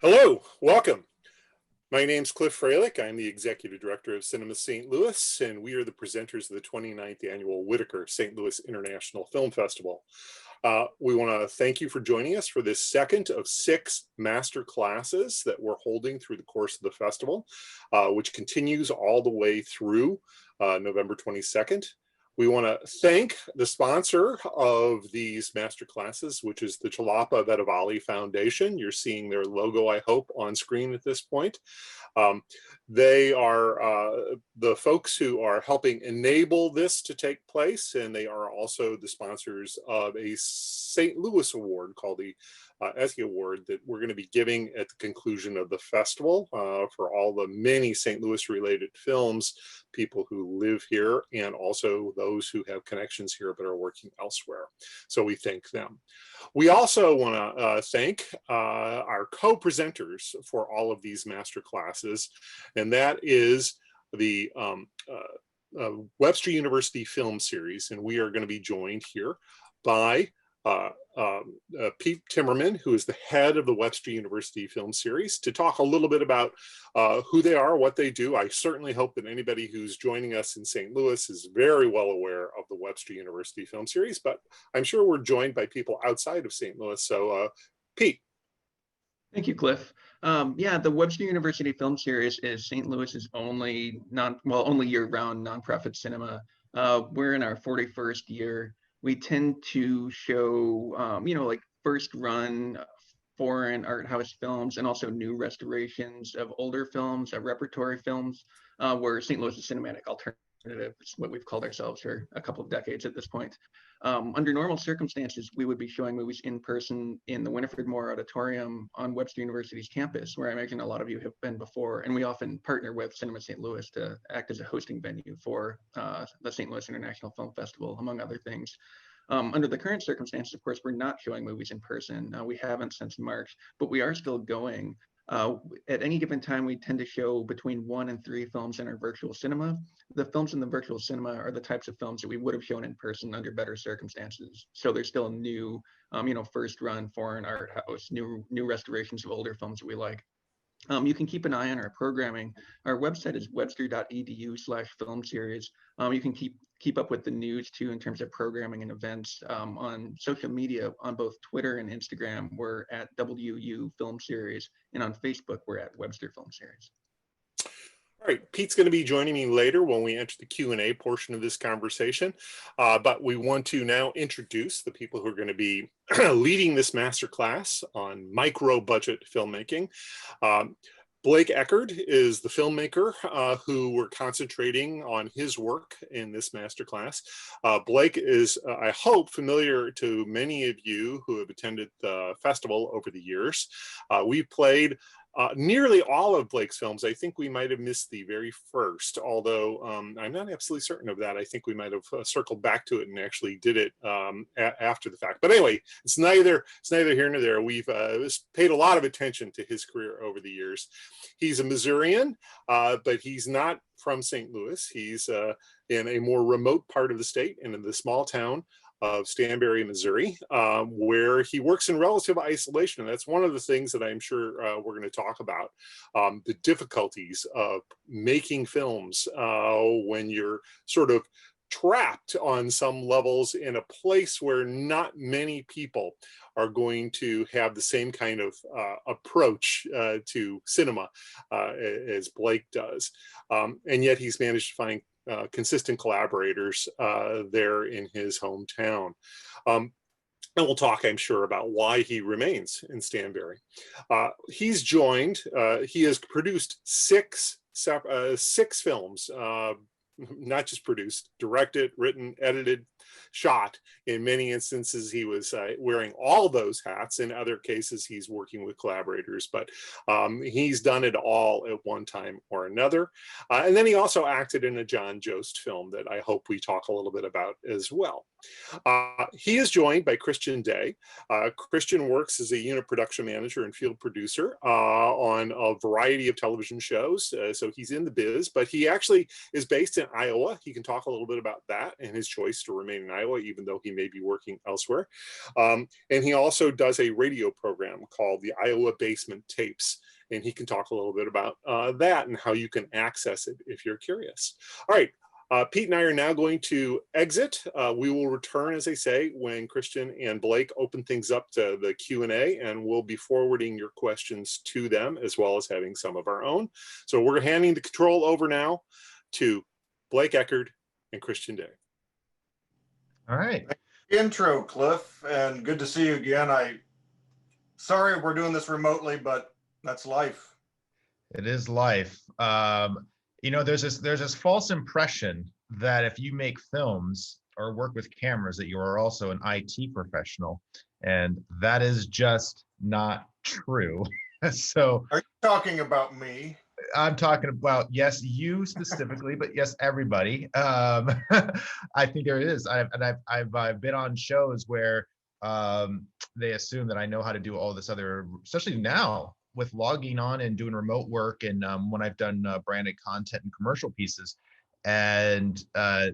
Hello, welcome. My name's Cliff Freilich. I'm the Executive Director of Cinema St. Louis, and we are the presenters of the 29th Annual Whitaker St. Louis International Film Festival. We want to thank you for joining us for this second of 6 master classes that we're holding through the course of the festival, which continues all the way through November 22nd. We want to thank the sponsor of these master classes, which is the Chalapa Vedavali Foundation. You're seeing their logo, I hope, on screen at this point. They are the folks who are helping enable this to take place, and they are also the sponsors of a St. Louis award called the Esky Award that we're going to be giving at the conclusion of the festival for all the many St. Louis related films, people who live here, and also those who have connections here but are working elsewhere. So we thank them. We also want to thank our co-presenters for all of these master classes, and that is the Webster University Film Series, and we are going to be joined here by Pete Timmerman, who is the head of the Webster University Film Series, to talk a little bit about who they are, what they do. I certainly hope that anybody who's joining us in St. Louis is very well aware of the Webster University Film Series, but I'm sure we're joined by people outside of St. Louis. So Pete. Thank you, Cliff. Yeah, the Webster University Film Series is St. Louis's only year-round nonprofit cinema. We're in our 41st year. We tend to show, like first-run foreign art house films and also new restorations of older films, repertory films. We're St. Louis's cinematic alternative. It's what we've called ourselves for a couple of decades at this point. Under normal circumstances, we would be showing movies in person in the Winifred Moore Auditorium on Webster University's campus, where I imagine a lot of you have been before. And we often partner with Cinema St. Louis to act as a hosting venue for the St. Louis International Film Festival, among other things. Under the current circumstances, of course, we're not showing movies in person. We haven't since March, but we are still going. At any given time, we tend to show between 1 and 3 films in our virtual cinema. The films in the virtual cinema are the types of films that we would have shown in person under better circumstances. So there's still new, first-run foreign art house, new restorations of older films that we like. You can keep an eye on our programming. Our website is webster.edu/film series. You can keep up with the news too in terms of programming and events on social media. On both Twitter and Instagram, we're at WU Film Series, and on Facebook, we're at Webster Film Series. All right, Pete's going to be joining me later when we enter the Q&A portion of this conversation, but we want to now introduce the people who are going to be leading this masterclass on micro-budget filmmaking. Blake Eckard is the filmmaker who we're concentrating on his work in this masterclass. Blake is, I hope, familiar to many of you who have attended the festival over the years. We've played nearly all of Blake's films. I think we might have missed the very first, although I'm not absolutely certain of that. I think we might have circled back to it and actually did it after the fact. But anyway, it's neither here nor there. We've paid a lot of attention to his career over the years. He's a Missourian, but he's not from St. Louis. He's in a more remote part of the state and in the small town of Stanberry, Missouri, where he works in relative isolation. And that's one of the things that I'm sure we're going to talk about, the difficulties of making films when you're sort of trapped on some levels in a place where not many people are going to have the same kind of approach to cinema as Blake does. And yet he's managed to find consistent collaborators there in his hometown. And we'll talk, I'm sure, about why he remains in Stanberry. He's joined, he has produced six films, not just produced, directed, written, edited, shot. In many instances, he was wearing all those hats. In other cases, he's working with collaborators, but he's done it all at one time or another. And then he also acted in a John Jost film that I hope we talk a little bit about as well. He is joined by Kristian Day. Kristian works as a unit production manager and field producer on a variety of television shows. So he's in the biz, but he actually is based in Iowa. He can talk a little bit about that and his choice to remain in Iowa, even though he may be working elsewhere. And he also does a radio program called the Iowa Basement Tapes. And he can talk a little bit about that and how you can access it if you're curious. All right. Pete and I are now going to exit. We will return, as I say, when Kristian and Blake open things up to the Q&A, and we'll be forwarding your questions to them as well as having some of our own. So we're handing the control over now to Blake Eckard and Kristian Day. All right. Intro, Cliff, and good to see you again. Sorry we're doing this remotely, but that's life. It is life. You know, there's this false impression that if you make films or work with cameras, that you are also an IT professional, and that is just not true. So, are you talking about me? I'm talking about, yes, you specifically, but yes, everybody. I think there is. I've been on shows where they assume that I know how to do all this other, especially now with logging on and doing remote work, and when I've done branded content and commercial pieces, and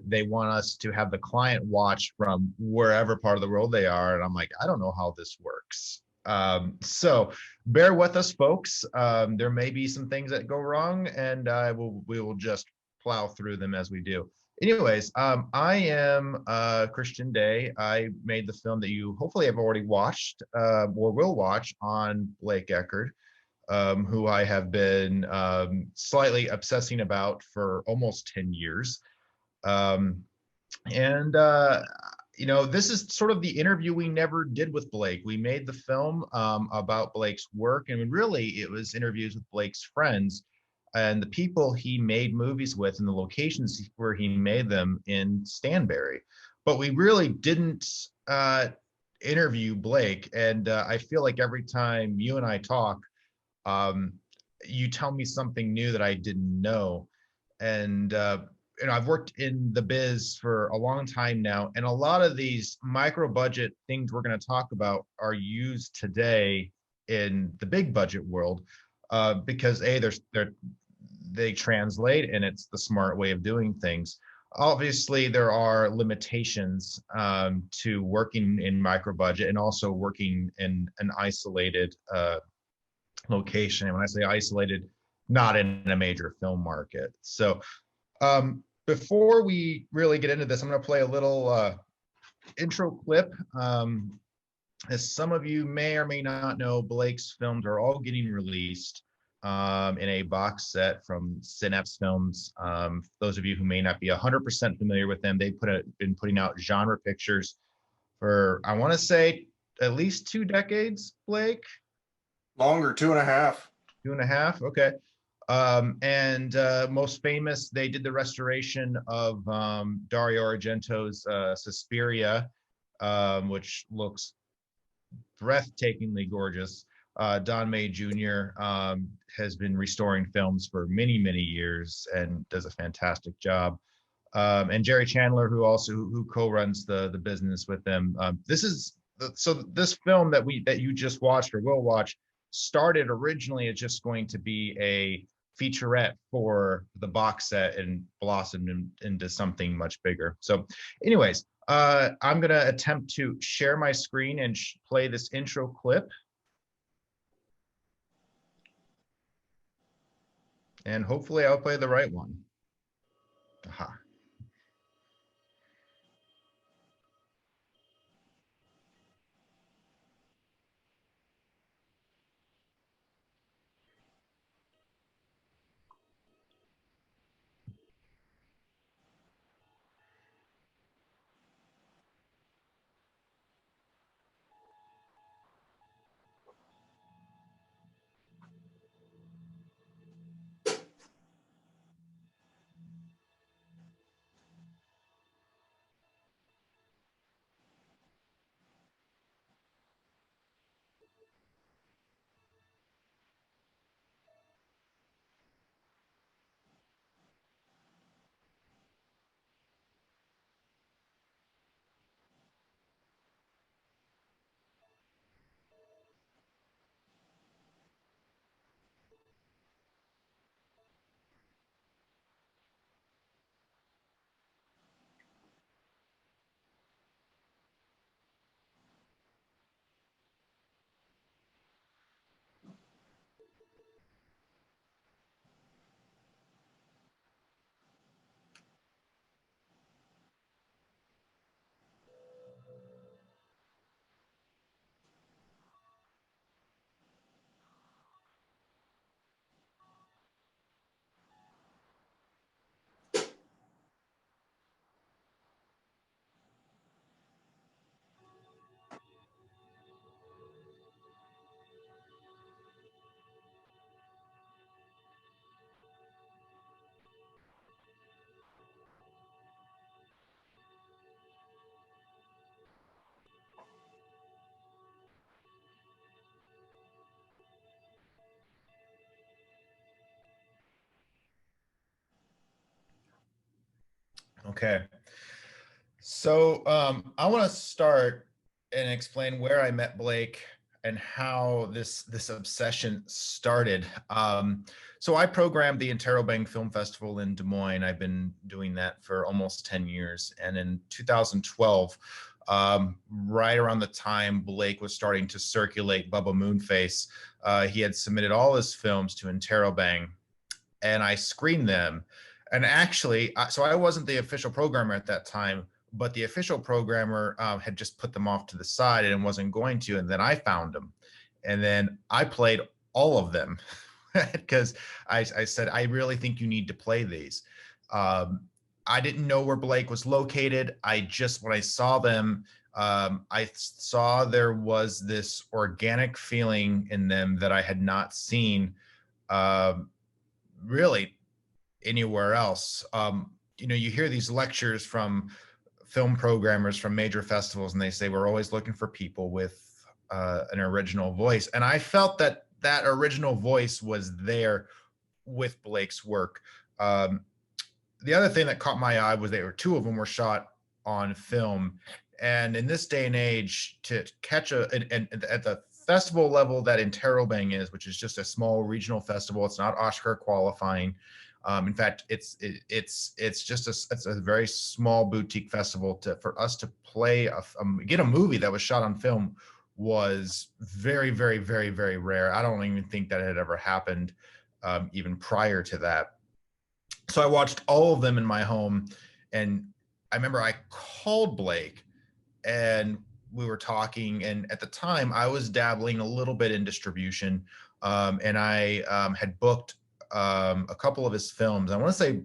they want us to have the client watch from wherever part of the world they are, and I'm like, I don't know how this works. So bear with us, folks. There may be some things that go wrong, and we will just plow through them as we do. Anyways, I am Kristian Day. I made the film that you hopefully have already watched or will watch on Blake Eckard, who I have been slightly obsessing about for almost 10 years. You know, this is sort of the interview we never did with Blake. We made the film about Blake's work, and really it was interviews with Blake's friends and the people he made movies with and the locations where he made them in Stanberry. But we really didn't interview Blake, and I feel like every time you and I talk, you tell me something new that I didn't know. And you know, I've worked in the biz for a long time now, and a lot of these micro budget things we're going to talk about are used today in the big budget world because they translate, and it's the smart way of doing things. Obviously, there are limitations to working in micro budget and also working in an isolated location. And when I say isolated, not in a major film market. So before we really get into this, I'm going to play a little intro clip. As some of you may or may not know, Blake's films are all getting released in a box set from Synapse Films. Those of you who may not be 100% familiar with them, they've been putting out genre pictures for, I want to say, at least 2 decades, Blake? Longer, 2.5. 2.5, okay. And most famous, they did the restoration of Dario Argento's Suspiria, which looks breathtakingly gorgeous. Don May Jr. Has been restoring films for many, many years and does a fantastic job. And Jerry Chandler, who co-runs the business with them. This film that you just watched or will watch started originally as just going to be a featurette for the box set and blossomed into something much bigger. So anyways, I'm going to attempt to share my screen and play this intro clip. And hopefully I'll play the right one. Aha. Okay. So I want to start and explain where I met Blake and how this obsession started. So I programmed the Interrobang Film Festival in Des Moines. I've been doing that for almost 10 years. And in 2012, right around the time Blake was starting to circulate Bubba Moonface, he had submitted all his films to Interrobang, and I screened them. And actually, so I wasn't the official programmer at that time, but the official programmer had just put them off to the side and wasn't going to. And then I found them. And then I played all of them because I said, I really think you need to play these. I didn't know where Blake was located. When I saw them, I saw there was this organic feeling in them that I had not seen really anywhere else. You hear these lectures from film programmers from major festivals, and they say we're always looking for people with an original voice. And I felt that original voice was there with Blake's work. The other thing that caught my eye was two of them were shot on film. And in this day and age, to catch at the festival level that Interrobang is, which is just a small regional festival, it's not Oscar qualifying. In fact, it's a very small boutique festival. For us to play get a movie that was shot on film was very, very, very, very rare. I don't even think that had ever happened even prior to that. So I watched all of them in my home, and I remember I called Blake and we were talking, and at the time I was dabbling a little bit in distribution, and I had booked a couple of his films. I want to say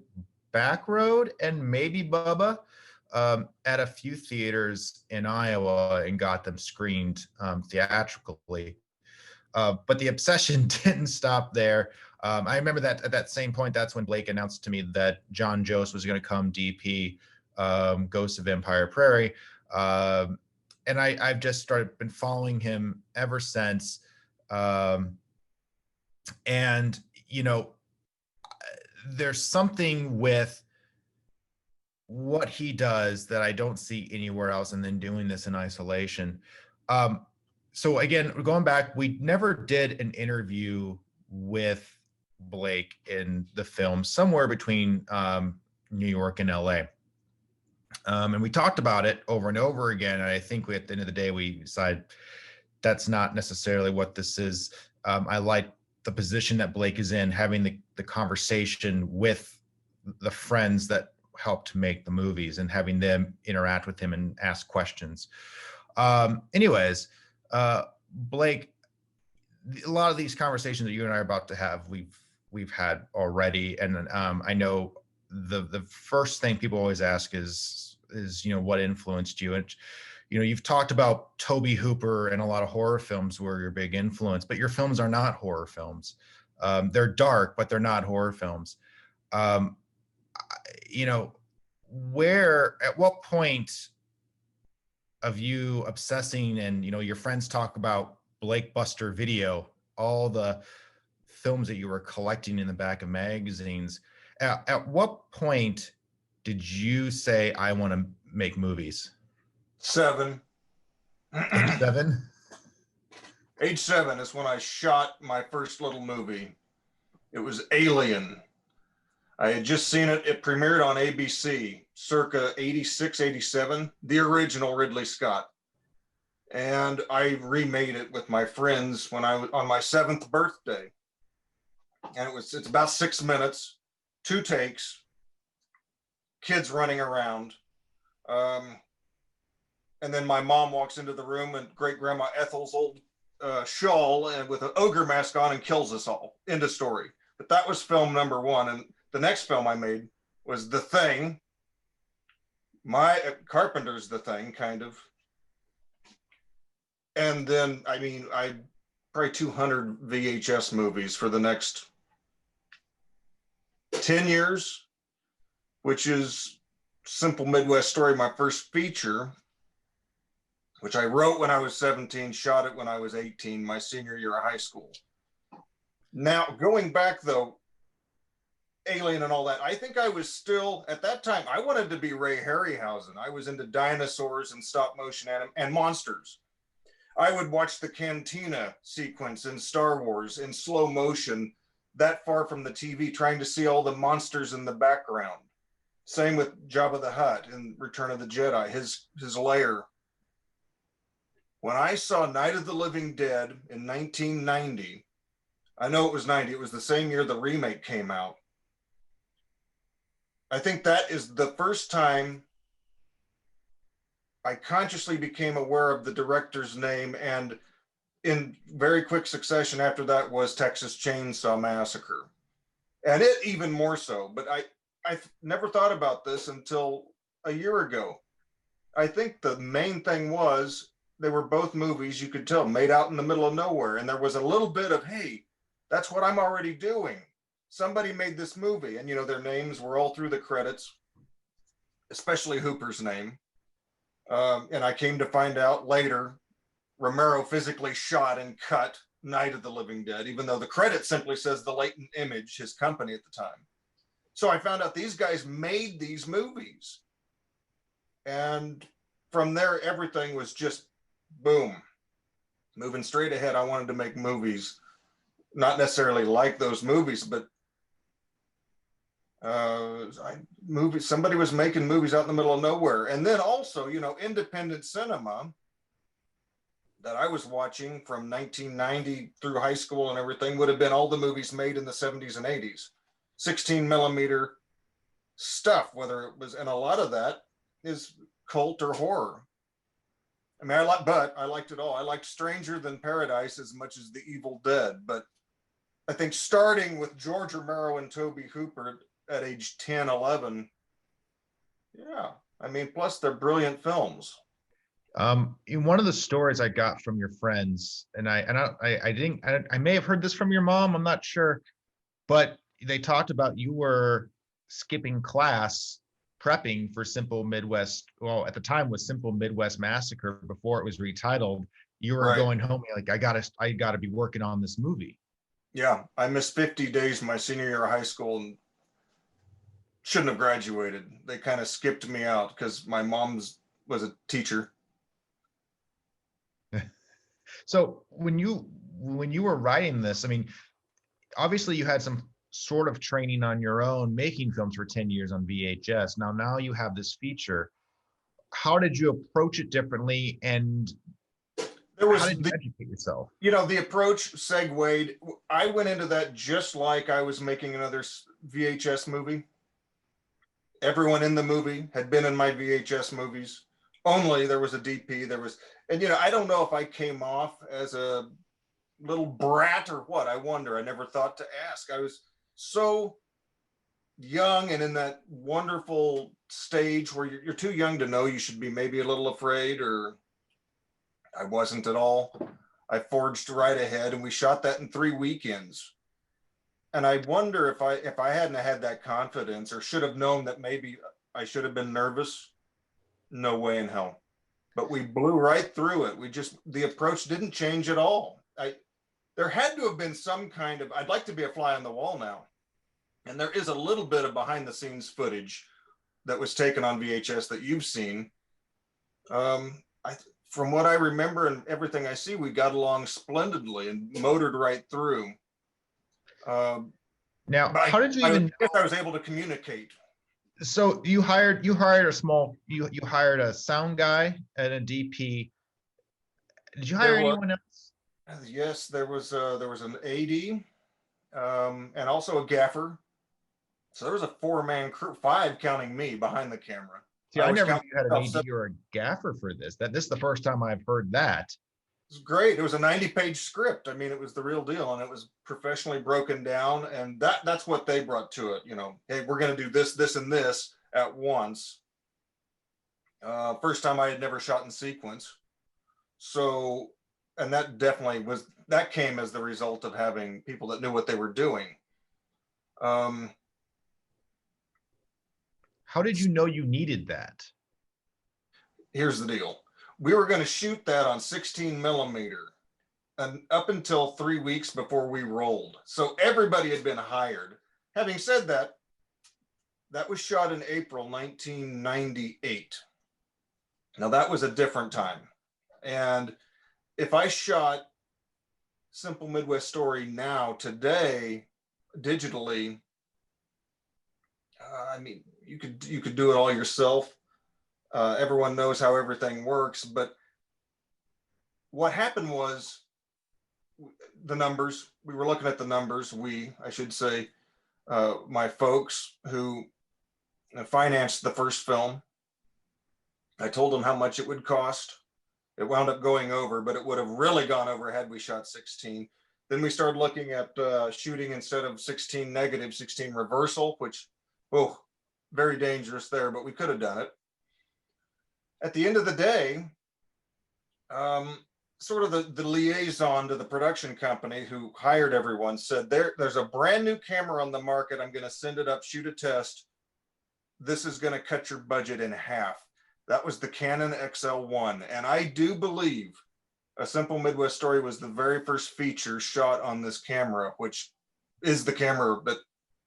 Backroad and maybe Bubba at a few theaters in Iowa, and got them screened theatrically. But the obsession didn't stop there. I remember that at that same point, that's when Blake announced to me that John Jost was going to come DP Ghosts of Empire Prairie. And I've just been following him ever since. And, there's something with what he does that I don't see anywhere else, and then doing this in isolation. So again, going back, we never did an interview with Blake in the film, somewhere between New York and LA. And we talked about it over and over again. And I think at the end of the day, we decided that's not necessarily what this is. I like the position that Blake is in, having the conversation with the friends that helped make the movies and having them interact with him and ask questions. Anyways, Blake, a lot of these conversations that you and I are about to have, we've had already. And I know the first thing people always ask is what influenced you? And you've talked about Tobe Hooper and a lot of horror films were your big influence, but your films are not horror films. They're dark, but they're not horror films. At what point of you obsessing, and your friends talk about Blake Buster Video, all the films that you were collecting in the back of magazines, at what point did you say, I want to make movies? 7. Age 7? Age 7 is when I shot my first little movie. It was Alien. I had just seen it. It premiered on ABC circa 86, 87, the original Ridley Scott. And I remade it with my friends when I was on my 7th birthday. And it's about 6 minutes, 2 takes, kids running around. And then my mom walks into the room, and great grandma Ethel's old shawl and with an ogre mask on, and kills us all. End of story. But that was film number 1. And the next film I made was The Thing. My Carpenter's The Thing, kind of. And then, I probably 200 VHS movies for the next 10 years, which is Simple Midwest Story, my first feature, which I wrote when I was 17, shot it when I was 18, my senior year of high school. Now, going back though, Alien and all that, I think I was still, at that time, I wanted to be Ray Harryhausen. I was into dinosaurs and stop motion and monsters. I would watch the cantina sequence in Star Wars in slow motion, that far from the TV, trying to see all the monsters in the background. Same with Jabba the Hutt in Return of the Jedi, his lair. When I saw Night of the Living Dead in 1990, I know it was 90, it was the same year the remake came out. I think that is the first time I consciously became aware of the director's name, and in very quick succession after that was Texas Chainsaw Massacre. And it even more so, but I never thought about this until a year ago. I think the main thing was they were both movies, you could tell, made out in the middle of nowhere. And there was a little bit of, hey, that's what I'm already doing. Somebody made this movie, and their names were all through the credits, especially Hooper's name. And I came to find out later, Romero physically shot and cut Night of the Living Dead, even though the credit simply says The Latent Image, his company at the time. So I found out these guys made these movies. And from there, everything was just boom. Moving straight ahead, I wanted to make movies, not necessarily like those movies, but somebody was making movies out in the middle of nowhere. And then also, independent cinema that I was watching from 1990 through high school and everything would have been all the movies made in the 70s and 80s, 16 millimeter stuff, whether it was, and a lot of that is cult or horror. I mean, I liked it all. I liked Stranger Than Paradise as much as The Evil Dead, but I think starting with George Romero and Tobe Hooper at age 10, 11, yeah, I mean, plus they're brilliant films. In one of the stories I got from your friends, and I may have heard this from your mom, I'm not sure, but they talked about you were skipping class prepping for Simple Midwest. Well, at the time was Simple Midwest Massacre before it was retitled. You were going home, like, I gotta be working on this movie. Yeah, I missed 50 days my senior year of high school and shouldn't have graduated. They kind of skipped me out because my mom was a teacher. So when you were writing this, I mean, obviously you had some sort of training on your own making films for 10 years on VHS. Now you have this feature. How did you approach it differently, and how did you educate yourself? The approach segued. I went into that just like I was making another VHS movie. Everyone in the movie had been in my VHS movies. Only there was a DP, and I don't know if I came off as a little brat or what. I wonder. I never thought to ask. I was so young and in that wonderful stage where you're too young to know you should be maybe a little afraid, or I wasn't at all. I forged right ahead, and we shot that in 3 weekends. And I wonder if I hadn't had that confidence, or should have known that maybe I should have been nervous. No way in hell. But we blew right through it. The approach didn't change at all. There had to have been some kind of, I'd like to be a fly on the wall now. And there is a little bit of behind the scenes footage that was taken on VHS that you've seen. From what I remember and everything I see, we got along splendidly and motored right through. Now, how did you even? I was able to communicate. So you hired you hired a sound guy and a DP. Did you hire anyone else? Yes, there was an AD, and also a gaffer. So there was a 4-man crew, 5 counting me behind the camera. See, I never knew you had an AD or a gaffer for this. This is the first time I've heard that. It was great. It was a 90-page script. I mean, it was the real deal, and it was professionally broken down. And that's what they brought to it. Hey, we're going to do this, this, and this at once. First time I had never shot in sequence. So, and that came as the result of having people that knew what they were doing. How did you know you needed that? Here's the deal. We were going to shoot that on 16 millimeter and up until 3 weeks before we rolled. So everybody had been hired. having said that, that was shot in April 1998. Now that was a different time. And if I shot Simple Midwest Story now, today, digitally, I mean, you could do it all yourself. Everyone knows how everything works, but what happened was the numbers. We were looking at the numbers. I should say, my folks who financed the first film. I told them how much it would cost. It wound up going over, but it would have really gone over had we shot 16. Then we started looking at shooting, instead of 16 negative, 16 reversal, which, oh, very dangerous there, but we could have done it. At the end of the day, sort of the liaison to the production company who hired everyone said, there's a brand new camera on the market. I'm going to send it up, shoot a test. This is going to cut your budget in half. That was the Canon XL1. And I do believe A Simple Midwest Story was the very first feature shot on this camera, which is the camera that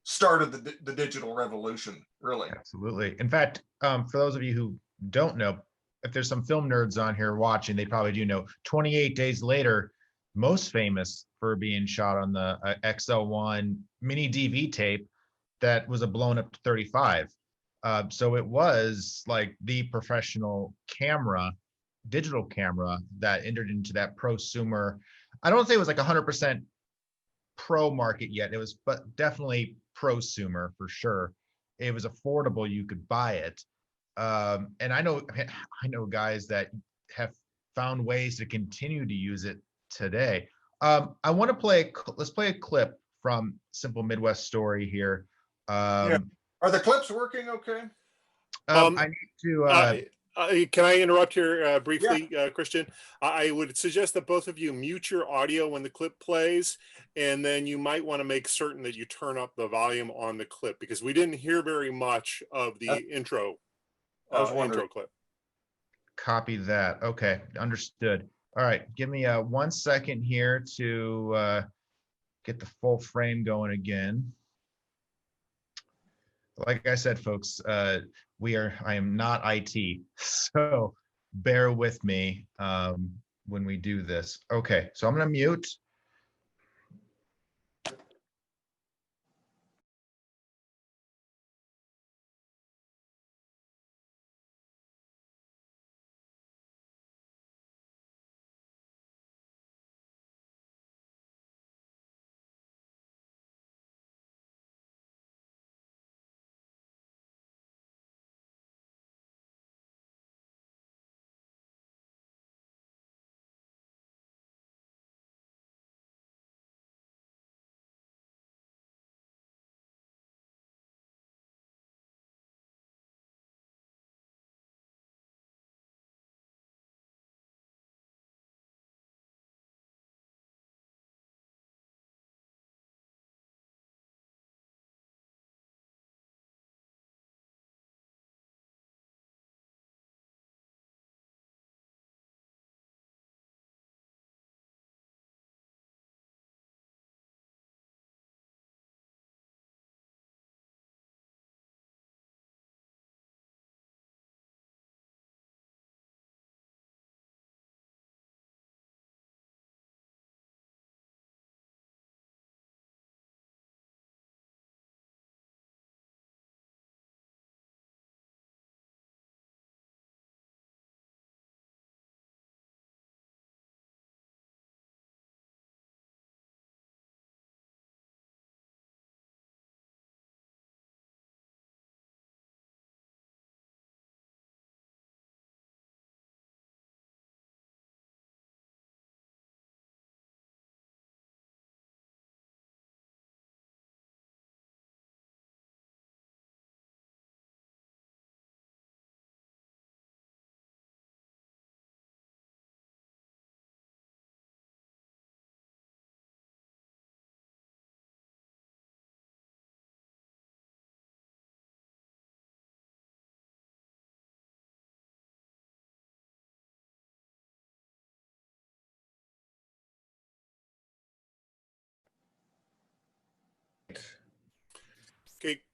started the digital revolution, really. Absolutely. In fact, for those of you who don't know, if there's some film nerds on here watching, they probably do know, 28 Days Later, most famous for being shot on the XL1 mini DV tape that was a blown up to 35. So it was like the professional camera, digital camera that entered into that prosumer. I don't say it was like 100% pro market yet. It was, but definitely prosumer for sure. It was affordable. You could buy it. And I know guys that have found ways to continue to use it today. I want to let's play a clip from Simple Midwest Story here. Yeah. Are the clips working okay? I need to. Can I interrupt here briefly, yeah. Kristian? I would suggest that both of you mute your audio when the clip plays, and then you might want to make certain that you turn up the volume on the clip, because we didn't hear very much of the intro clip. Copy that. Okay, understood. All right, give me 1 second here to get the full frame going again. Like I said, folks, I am not IT, so bear with me when we do this. Okay, so I'm gonna mute.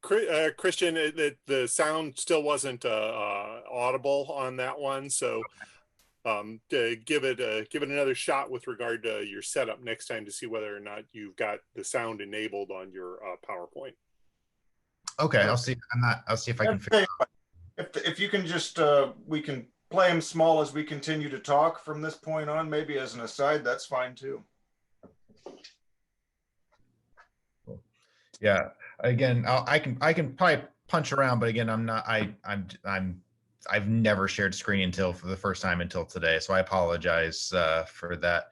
Kristian, the sound still wasn't audible on that one, so to give it another shot with regard to your setup next time to see whether or not you've got the sound enabled on your PowerPoint. Okay, I'll see. I'll see if I can figure it out. If you can just, we can play them small as we continue to talk from this point on, maybe as an aside, that's fine too. Yeah. Again, I can probably punch around, but again, I've never shared screen until for the first time until today, so I apologize for that.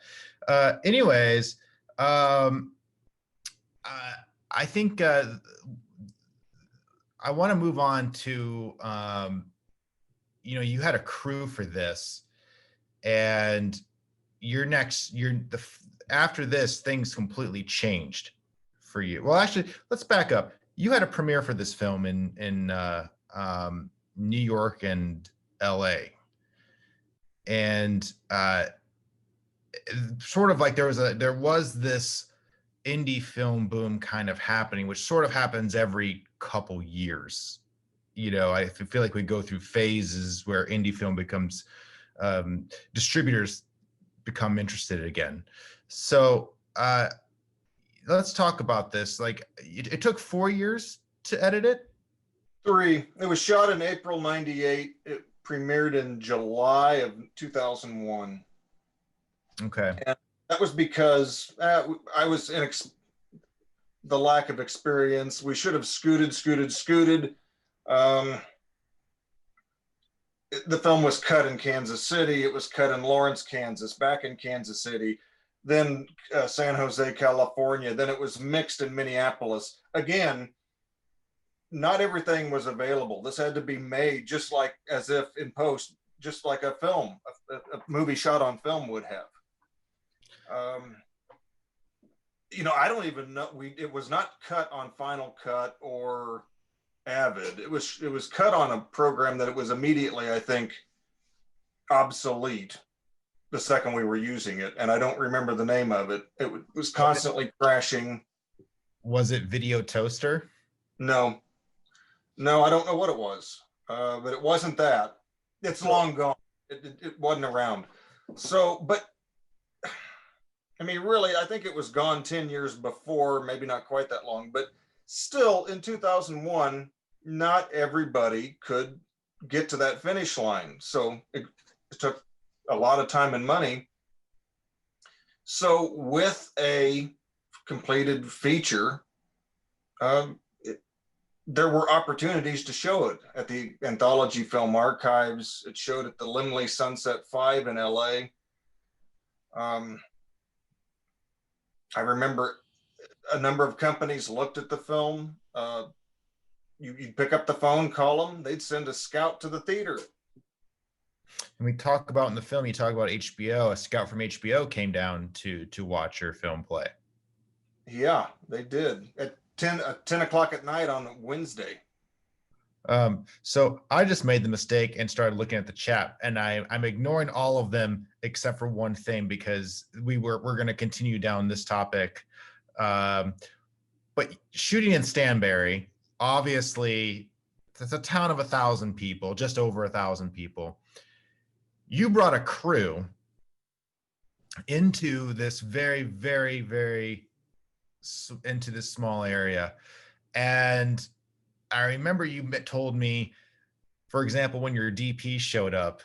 Anyways, I think I want to move on to you had a crew for this, and after this, things completely changed for you. Well, actually, let's back up. You had a premiere for this film in New York and LA, and sort of like there was this indie film boom kind of happening, which sort of happens every couple years. I feel like we go through phases where indie film becomes distributors become interested again. So let's talk about this. Like, it took 4 years to edit it. 3. It was shot in April '98. It premiered in July of 2001. Okay. And that was because I was in the lack of experience. We should have scooted. The film was cut in Kansas City. It was cut in Lawrence, Kansas, back in Kansas City, then San Jose, California. Then it was mixed in Minneapolis. Again, not everything was available. This had to be made just like as if in post, just like a film, a movie shot on film would have. I don't even know. It was not cut on Final Cut or Avid. It was cut on a program that it was immediately, I think, obsolete the second we were using it, and I don't remember the name of it. It was constantly crashing. Was it Video Toaster? No, I don't know what it was, but it wasn't that. It's long gone. It wasn't around. So, but I mean, really, I think it was gone 10 years before, maybe not quite that long, but still in 2001, not everybody could get to that finish line. So it took a lot of time and money. So with a completed feature, there were opportunities to show it at the Anthology Film Archives. It showed at the Laemmle Sunset 5 in LA. I remember a number of companies looked at the film. You'd pick up the phone, call them, they'd send a scout to the theater. And we talk about in the film, you talk about HBO, a scout from HBO came down to watch your film play. Yeah, they did at 10 o'clock at night on Wednesday. So I just made the mistake and started looking at the chat, and I'm ignoring all of them except for one thing, because we're going to continue down this topic. But shooting in Stanberry, obviously, it's a town of 1,000 people, just over 1,000 people. You brought a crew into this very, very, very into this small area, and I remember you told me, for example, when your DP showed up,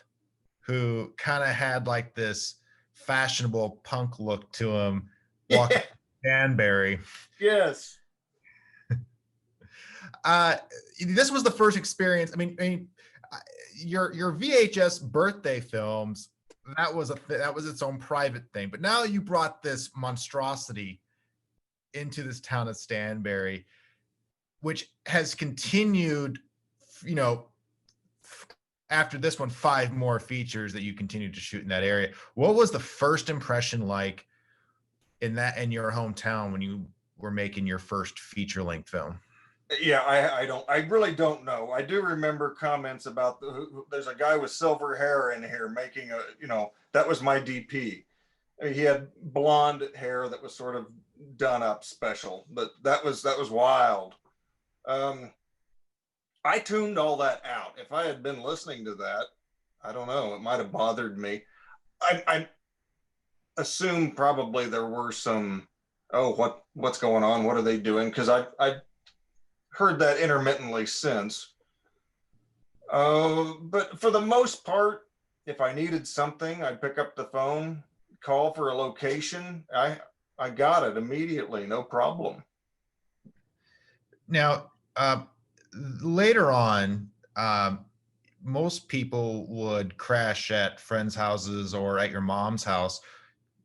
who kind of had like this fashionable punk look to him, walking Danbury. Yes. This was the first experience. I mean, your VHS birthday films, that was its own private thing. But now you brought this monstrosity into this town of Stanberry, which has continued, after this one, 5 more features that you continued to shoot in that area. What was the first impression like in your hometown when you were making your first feature-length film? Yeah, I really don't know. I do remember comments about there's a guy with silver hair in here making that was my DP. He had blonde hair that was sort of done up special, but that was wild. I tuned all that out. If I had been listening to that, I don't know, it might have bothered me. I assume probably there were some, oh, what's going on? What are they doing? Because I heard that intermittently since. But for the most part, if I needed something, I'd pick up the phone, call for a location. I got it immediately, no problem. Now, later on, most people would crash at friends' houses or at your mom's house.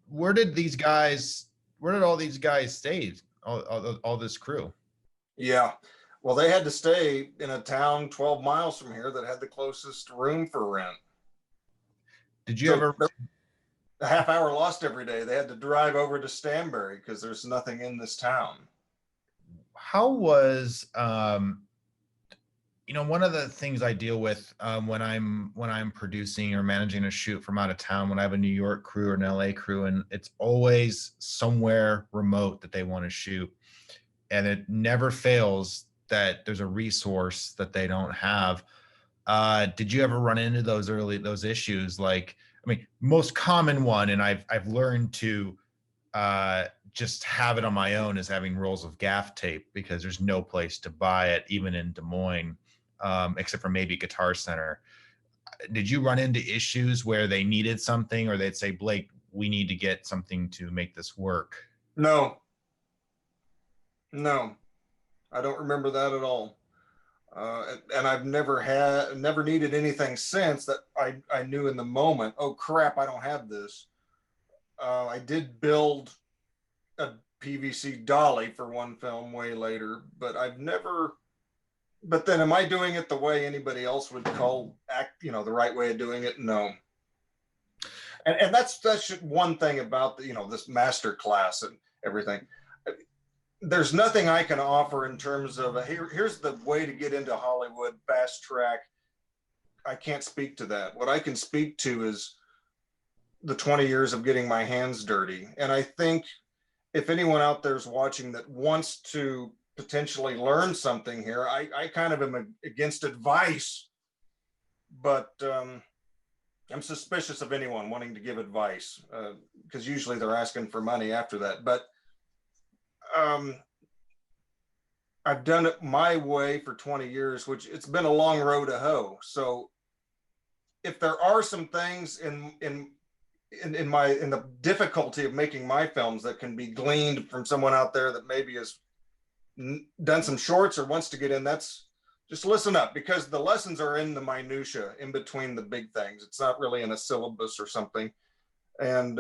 Where did all these guys stay? All this crew? Yeah. Well, they had to stay in a town 12 miles from here that had the closest room for rent. Did you ever? A half hour lost every day. They had to drive over to Stanbury because there's nothing in this town. How was one of the things I deal with when I'm producing or managing a shoot from out of town, when I have a New York crew or an LA crew, and it's always somewhere remote that they want to shoot, and it never fails that there's a resource that they don't have. Did you ever run into those issues? Like, I mean, most common one, and I've learned to just have it on my own, is having rolls of gaff tape, because there's no place to buy it, even in Des Moines, except for maybe Guitar Center. Did you run into issues where they needed something, or they'd say, Blake, we need to get something to make this work? No, I don't remember that at all. And I've never needed anything since that I knew in the moment, oh crap, I don't have this. I did build a PVC dolly for one film way later, but but then am I doing it the way anybody else would call the right way of doing it? No. And that's one thing about this master class and everything. There's nothing I can offer in terms of here's the way to get into Hollywood, fast track. I can't speak to that. What I can speak to is the 20 years of getting my hands dirty. And I think if anyone out there is watching that wants to potentially learn something here, I kind of am against advice, but I'm suspicious of anyone wanting to give advice because usually they're asking for money after that. But I've done it my way for 20 years, which it's been a long road to hoe. So if there are some things in the difficulty of making my films that can be gleaned from someone out there that maybe has done some shorts or wants to get in, that's just listen up, because the lessons are in the minutia in between the big things. It's not really in a syllabus or something. And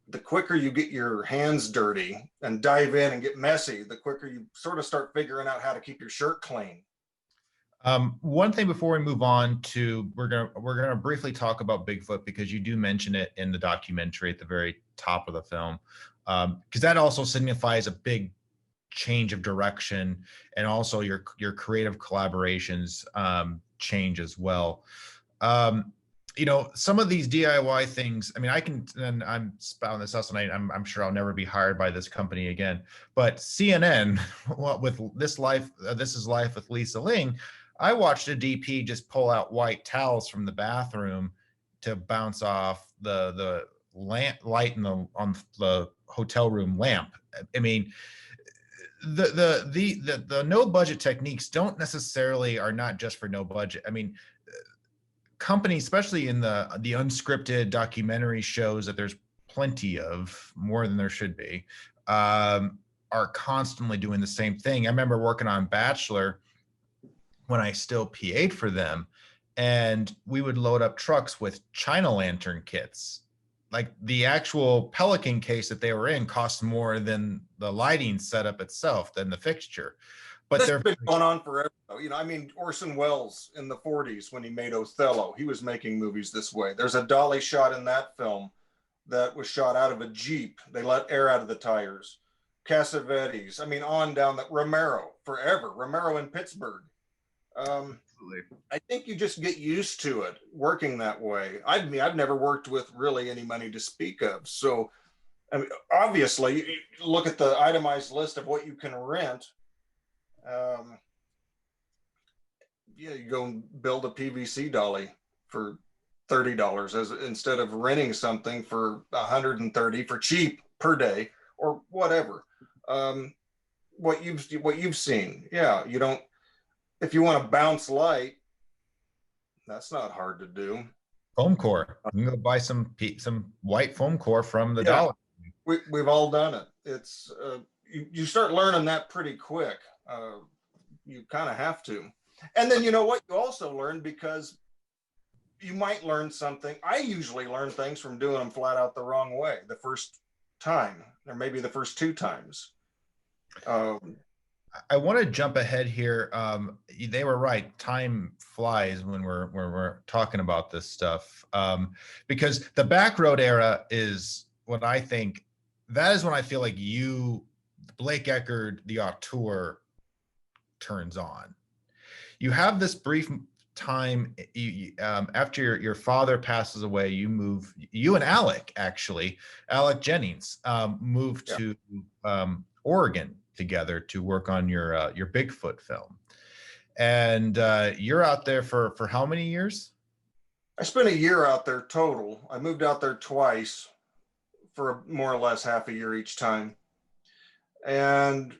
the quicker you get your hands dirty and dive in and get messy, the quicker you sort of start figuring out how to keep your shirt clean. One thing before we move on to, we're gonna briefly talk about Bigfoot, because you do mention it in the documentary at the very top of the film, because that also signifies a big change of direction, and also your creative collaborations change as well. Some of these DIY things, I mean, and I'm spouting this out, and I'm sure I'll never be hired by this company again, but CNN, with This Is Life with Lisa Ling, I watched a DP just pull out white towels from the bathroom to bounce off the light on the hotel room lamp. I mean, the no budget techniques are not just for no budget. I mean, companies, especially in the unscripted documentary shows that there's plenty of, more than there should be, are constantly doing the same thing. I remember working on Bachelor when I still PA'd for them, and we would load up trucks with China lantern kits. Like, the actual Pelican case that they were in cost more than the lighting setup itself, than the fixture. But that's been going on forever. I mean, Orson Welles in the 40s, when he made Othello, he was making movies this way. There's a dolly shot in that film that was shot out of a Jeep. They let air out of the tires. Cassavetes, I mean, on down that. Romero, forever. Romero in Pittsburgh. I think you just get used to it working that way. I've never worked with really any money to speak of. So, I mean, obviously, you look at the itemized list of what you can rent. Yeah, you go and build a PVC dolly for $30 as instead of renting something for 130 for cheap per day or whatever. What you've seen, yeah, you don't. If you want to bounce light, that's not hard to do. Foam core. You can go buy some white foam core from the Yeah. dollar. We've all done it. It's you start learning that pretty quick. You kind of have to. And then you know what? You also learn because you might learn something. I usually learn things from doing them flat out the wrong way the first time, or maybe the first two times. I want to jump ahead here. They were right. Time flies when we're talking about this stuff, because the Backroad era is what I think. That is when I feel like Blake Eckard, the auteur, turns on. You have this brief time after your father passes away. You and Alec Jennings moved to Oregon together to work on your Bigfoot film, and you're out there for how many years? I spent a year out there total. I moved out there twice for more or less half a year each time, and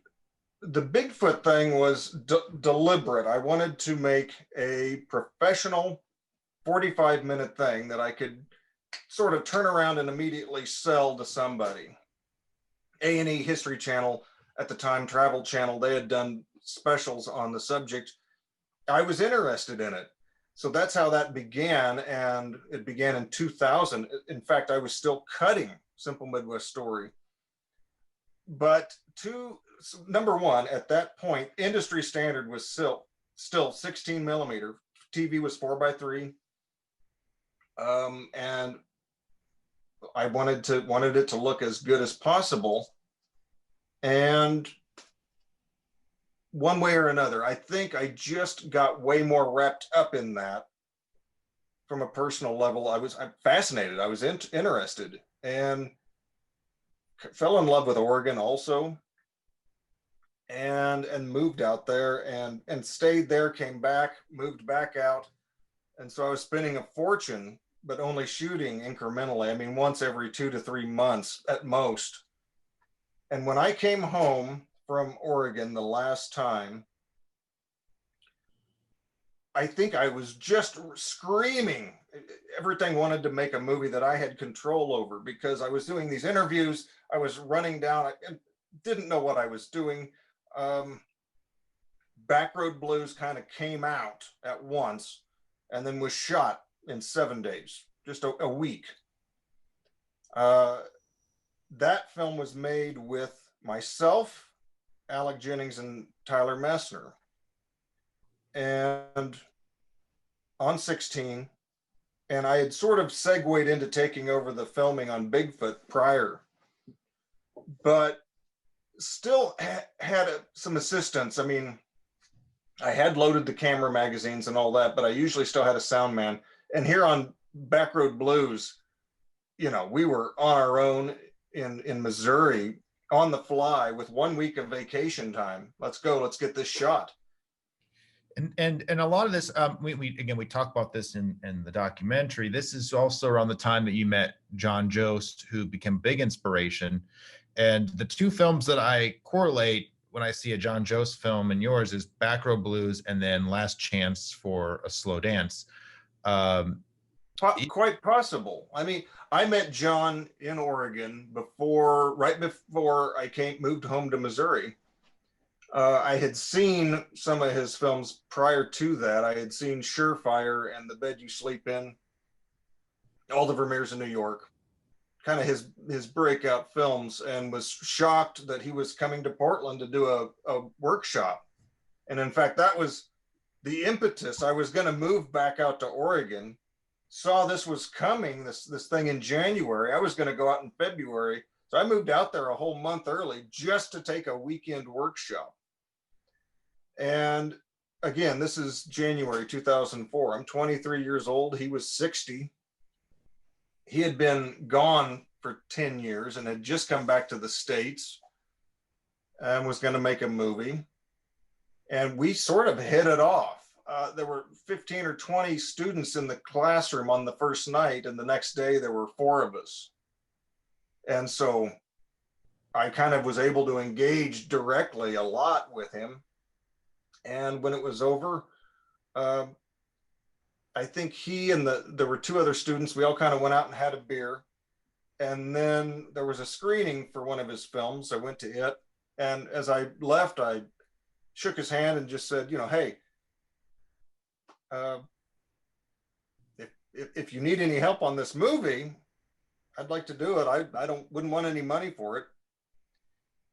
the Bigfoot thing was deliberate. I wanted to make a professional 45-minute thing that I could sort of turn around and immediately sell to somebody. A&E History Channel at the time, Travel Channel, they had done specials on the subject. I was interested in it. So that's how that began, and it began in 2000. In fact, I was still cutting Simple Midwest Story. But number one, at that point, industry standard was still 16 millimeter. TV was 4:3. And I wanted it to look as good as possible. And one way or another, I think I just got way more wrapped up in that from a personal level. I'm fascinated. I was interested and fell in love with Oregon also, and moved out there and stayed there, came back, moved back out. And so I was spending a fortune, but only shooting incrementally. I mean, once every 2 to 3 months at most. And when I came home from Oregon the last time, I think I was just screaming. Everything wanted to make a movie that I had control over, because I was doing these interviews. I was running down and didn't know what I was doing. Backroad Blues kind of came out at once and then was shot in 7 days, just a week. That film was made with myself, Alec Jennings, and Tyler Messner. And on 16, and I had sort of segued into taking over the filming on Bigfoot prior, but still had some assistance. I mean, I had loaded the camera magazines and all that, but I usually still had a sound man. And here on Backroad Blues, we were on our own in Missouri on the fly with 1 week of vacation time. Let's go, let's get this shot. And a lot of this, we talk about this in the documentary. This is also around the time that you met John Jost, who became a big inspiration. And the two films that I correlate when I see a John Jost film and yours is Backroad Blues and then Last Chance for a Slow Dance. Quite possible. I mean, I met John in Oregon right before I moved home to Missouri. I had seen some of his films prior to that. I had seen Surefire and The Bed You Sleep In, All the Vermeers in New York, kind of his breakout films, and was shocked that he was coming to Portland to do a workshop. And in fact, that was the impetus. I was going to move back out to Oregon, saw this was coming, this thing in January. I was going to go out in February. So I moved out there a whole month early just to take a weekend workshop. And again, this is January 2004. I'm 23 years old. He was 60. He had been gone for 10 years and had just come back to the States and was going to make a movie. and we sort of hit it off. There were 15 or 20 students in the classroom on the first night, and the next day there were 4 of us. And so I kind of was able to engage directly a lot with him. And when it was over, I think he and there were 2 other students, we all kind of went out and had a beer. And then there was a screening for one of his films. I went to it. And as I left, I shook his hand and just said, hey, if you need any help on this movie, I'd like to do it. I wouldn't want any money for it.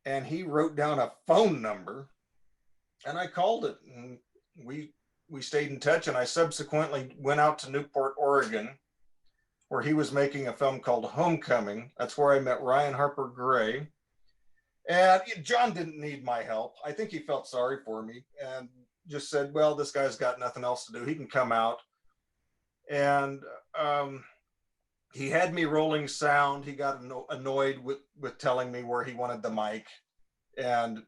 And he wrote down a phone number, and I called it, and we stayed in touch. And I subsequently went out to Newport, Oregon, where he was making a film called Homecoming. That's where I met Ryan Harper Gray. And John didn't need my help. I think he felt sorry for me and just said, well, this guy's got nothing else to do. He can come out. And he had me rolling sound. He got annoyed with telling me where he wanted the mic. And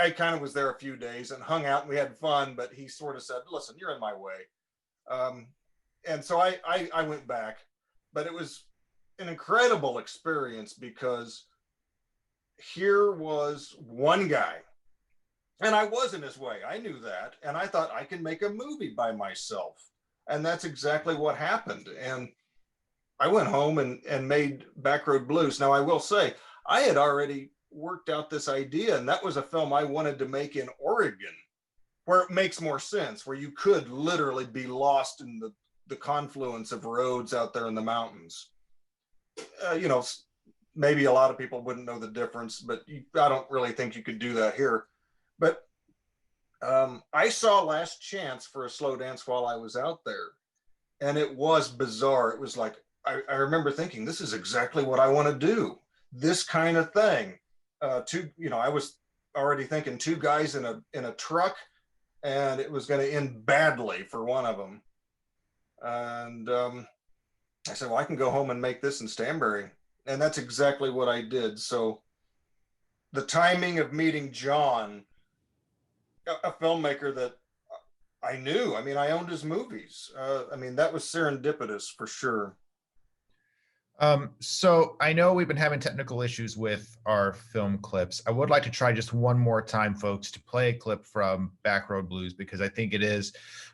I kind of was there a few days and hung out, and we had fun, but he sort of said, listen, you're in my way. And so I went back, but it was an incredible experience because here was one guy, and I was in his way. I knew that. And I thought I can make a movie by myself. And that's exactly what happened. And I went home and made Backroad Blues. Now, I will say, I had already worked out this idea, and that was a film I wanted to make in Oregon, where it makes more sense, where you could literally be lost in the confluence of roads out there in the mountains. Maybe a lot of people wouldn't know the difference, but I don't really think you could do that here. But I saw Last Chance for a Slow Dance while I was out there, and it was bizarre. It was like, I remember thinking, this is exactly what I want to do, this kind of thing. I was already thinking 2 guys in a truck, and it was going to end badly for one of them. And I said, well, I can go home and make this in Stanbury. And that's exactly what I did. So the timing of meeting John, a filmmaker that I knew, I owned his movies. That was serendipitous for sure. So I know we've been having technical issues with our film clips. I would like to try just one more time, folks, to play a clip from Backroad Blues, because I think it is,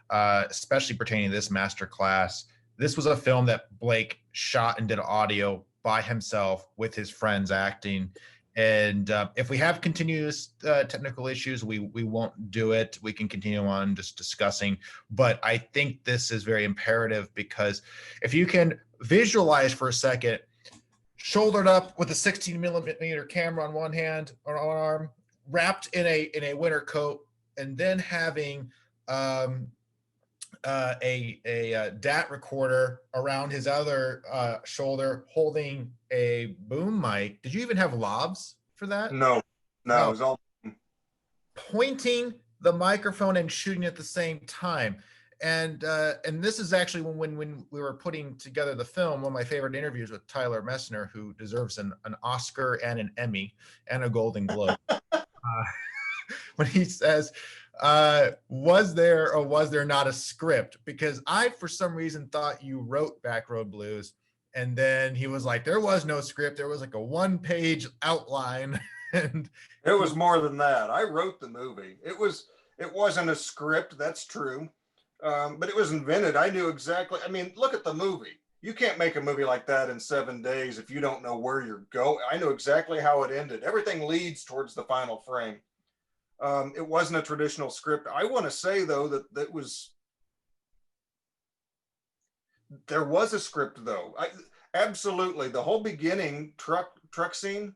especially pertaining to this masterclass. This was a film that Blake shot and did audio by himself with his friends acting. And if we have continuous technical issues, we won't do it. We can continue on just discussing. But I think this is very imperative, because if you can visualize for a second, shouldered up with a 16mm camera on one hand or on arm, wrapped in a winter coat, and then having a DAT recorder around his other shoulder, holding a boom mic. Did you even have lavs for that? No, it was all pointing the microphone and shooting at the same time. And this is actually when we were putting together the film, one of my favorite interviews with Tyler Messner, who deserves an Oscar and an Emmy and a Golden Globe. When he says, was there or was there not a script? Because I, for some reason, thought you wrote Backroad Blues. And then he was like, there was no script. There was like a 1-page outline. And it was more than that. I wrote the movie. It wasn't a script. That's true. But it was invented. I knew exactly. Look at the movie. You can't make a movie like that in 7 days if you don't know where you're going. I knew exactly how it ended. Everything leads towards the final frame. It wasn't a traditional script. I want to say, though, that there was a script, though. Absolutely. The whole beginning truck scene,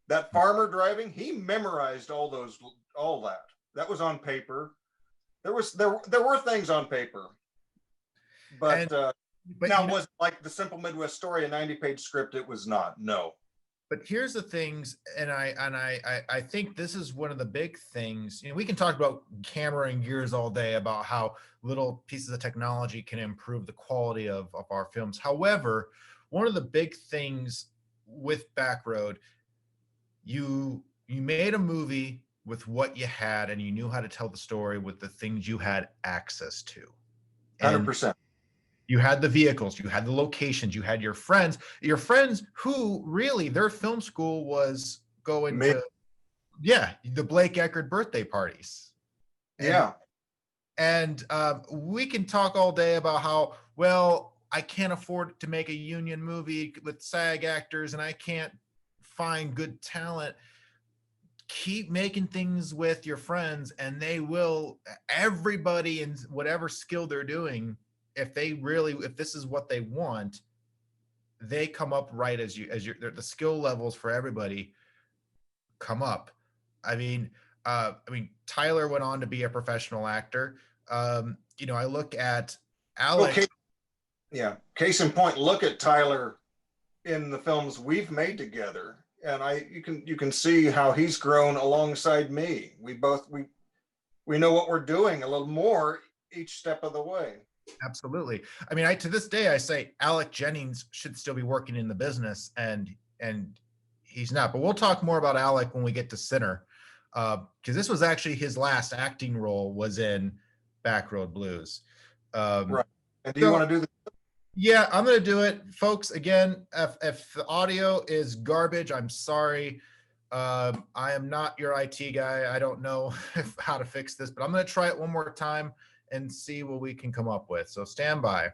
that farmer driving, he memorized all that. That was on paper. There were things on paper, but now was like the Simple Midwest Story, a 90-page script. It was not. No. But here's the things, and I think this is one of the big things. We can talk about camera and gears all day, about how little pieces of technology can improve the quality of our films. However, one of the big things with Backroad, you made a movie with what you had, and you knew how to tell the story with the things you had access to. 100%. You had the vehicles, you had the locations, you had your friends who really their film school was going to, the Blake Eckard birthday parties. And we can talk all day about how, well, I can't afford to make a union movie with SAG actors and I can't find good talent. Keep making things with your friends and they will, everybody in whatever skill they're doing, if this is what they want, they come up right the skill levels for everybody come up. I mean, Tyler went on to be a professional actor. I look at Alex. Okay. Case in point, look at Tyler in the films we've made together. And you can see how he's grown alongside me. We know what we're doing a little more each step of the way. Absolutely. I mean, to this day, I say Alec Jennings should still be working in the business, and he's not. But we'll talk more about Alec when we get to Sinner, because this was actually his last acting role was in Backroad Blues. Right. And do you want to do the? Yeah, I'm going to do it, folks. Again, if the audio is garbage, I'm sorry. I am not your IT guy. I don't know how to fix this, but I'm going to try it one more time and see what we can come up with. So stand by.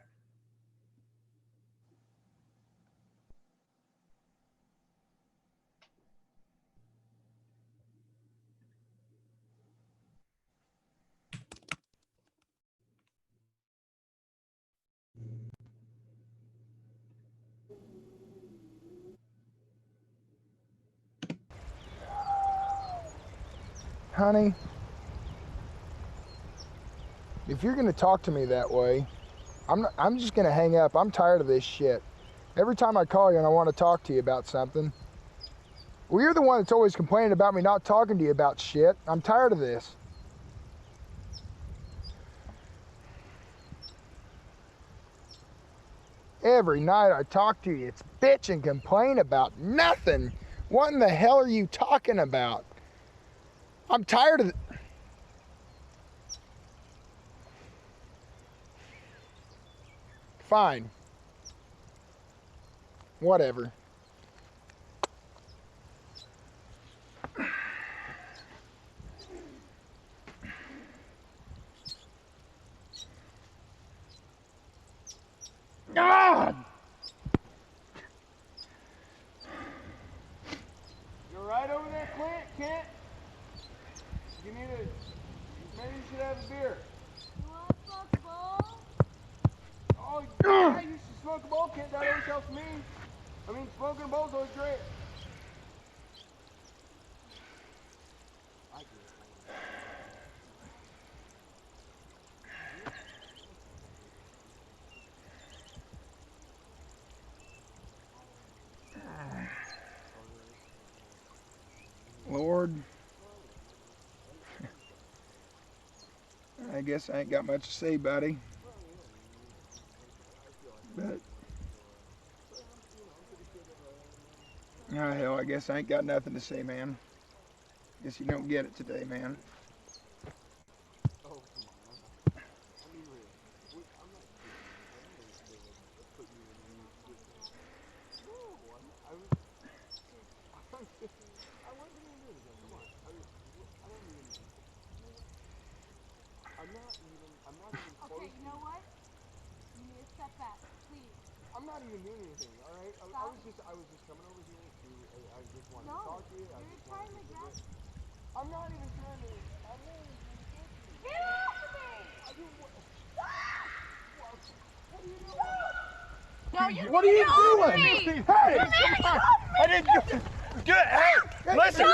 Honey, if you're gonna talk to me that way, I'm just gonna hang up. I'm tired of this shit. Every time I call you and I want to talk to you about something, well, you're the one that's always complaining about me not talking to you about shit. I'm tired of this. Every night I talk to you, it's bitch and complain about nothing. What in the hell are you talking about? I'm tired of it. Fine. Whatever. God! You alright over there, Kent? You need maybe you should have a beer. You want to smoke a bowl? Oh, yeah, you should smoke a bowl, Kent. That always helps me. I mean, smoking a bowl's always great. Lord, I guess I ain't got much to say, buddy. But, oh hell, I guess I ain't got nothing to say, man. Guess you don't get it today, man. Okay, you know what? You need to step back, please. I'm not even doing anything, all right? I was just coming over here to. I just wanted to talk to you. You're trying to get. I'm not even trying to. I'm not even trying to talk to you. Get off of me! I do what? What are you doing? No, you What are you doing? Hey! Hey! I didn't do. Hey! Listen!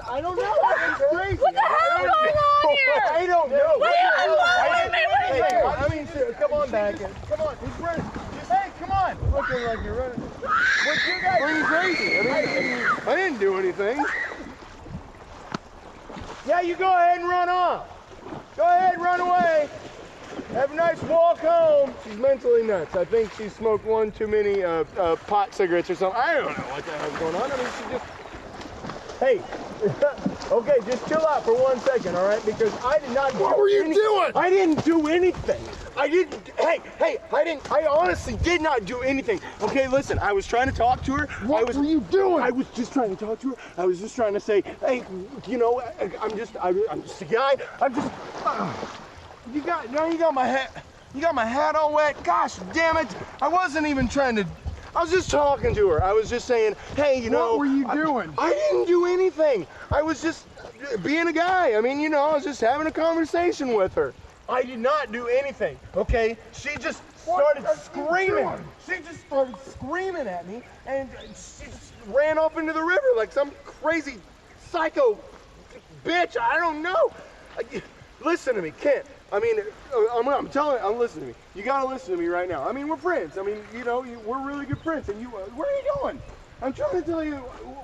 I don't know. I'm crazy. What the hell is going on here? I don't know. What are you following me? What are you doing? I mean, come on back. Come on. He's running. Hey, come on. Looking like you're running. What you guys? Are you crazy? I didn't do anything. Yeah, you go ahead and run off. Go ahead and run away. Have a nice walk home. She's mentally nuts. I think she smoked one too many pot cigarettes or something. I don't know what the hell's going on. I mean, she just... Hey. Okay, just chill out for 1 second, all right? Because I did not. What were you doing? I didn't do anything. I didn't. Hey, I didn't. I honestly did not do anything. Okay, listen. I was trying to talk to her. What were you doing? I was just trying to talk to her. I was just trying to say, hey, you know, I'm just a guy. I'm just. You got my hat. You got my hat all wet. Gosh, damn it! I wasn't even trying to. I was just talking to her. I was just saying, hey, you know. What were you doing? I didn't do anything. I was just being a guy. I mean, you know, I was just having a conversation with her. I did not do anything, okay? She just started screaming. She just started screaming at me, and she just ran off into the river like some crazy psycho bitch. I don't know. Listen to me, Kent. I mean, I'm telling you, listen to me. You gotta listen to me right now. I mean, we're friends. I mean, you know, we're really good friends. And where are you going? I'm trying to tell you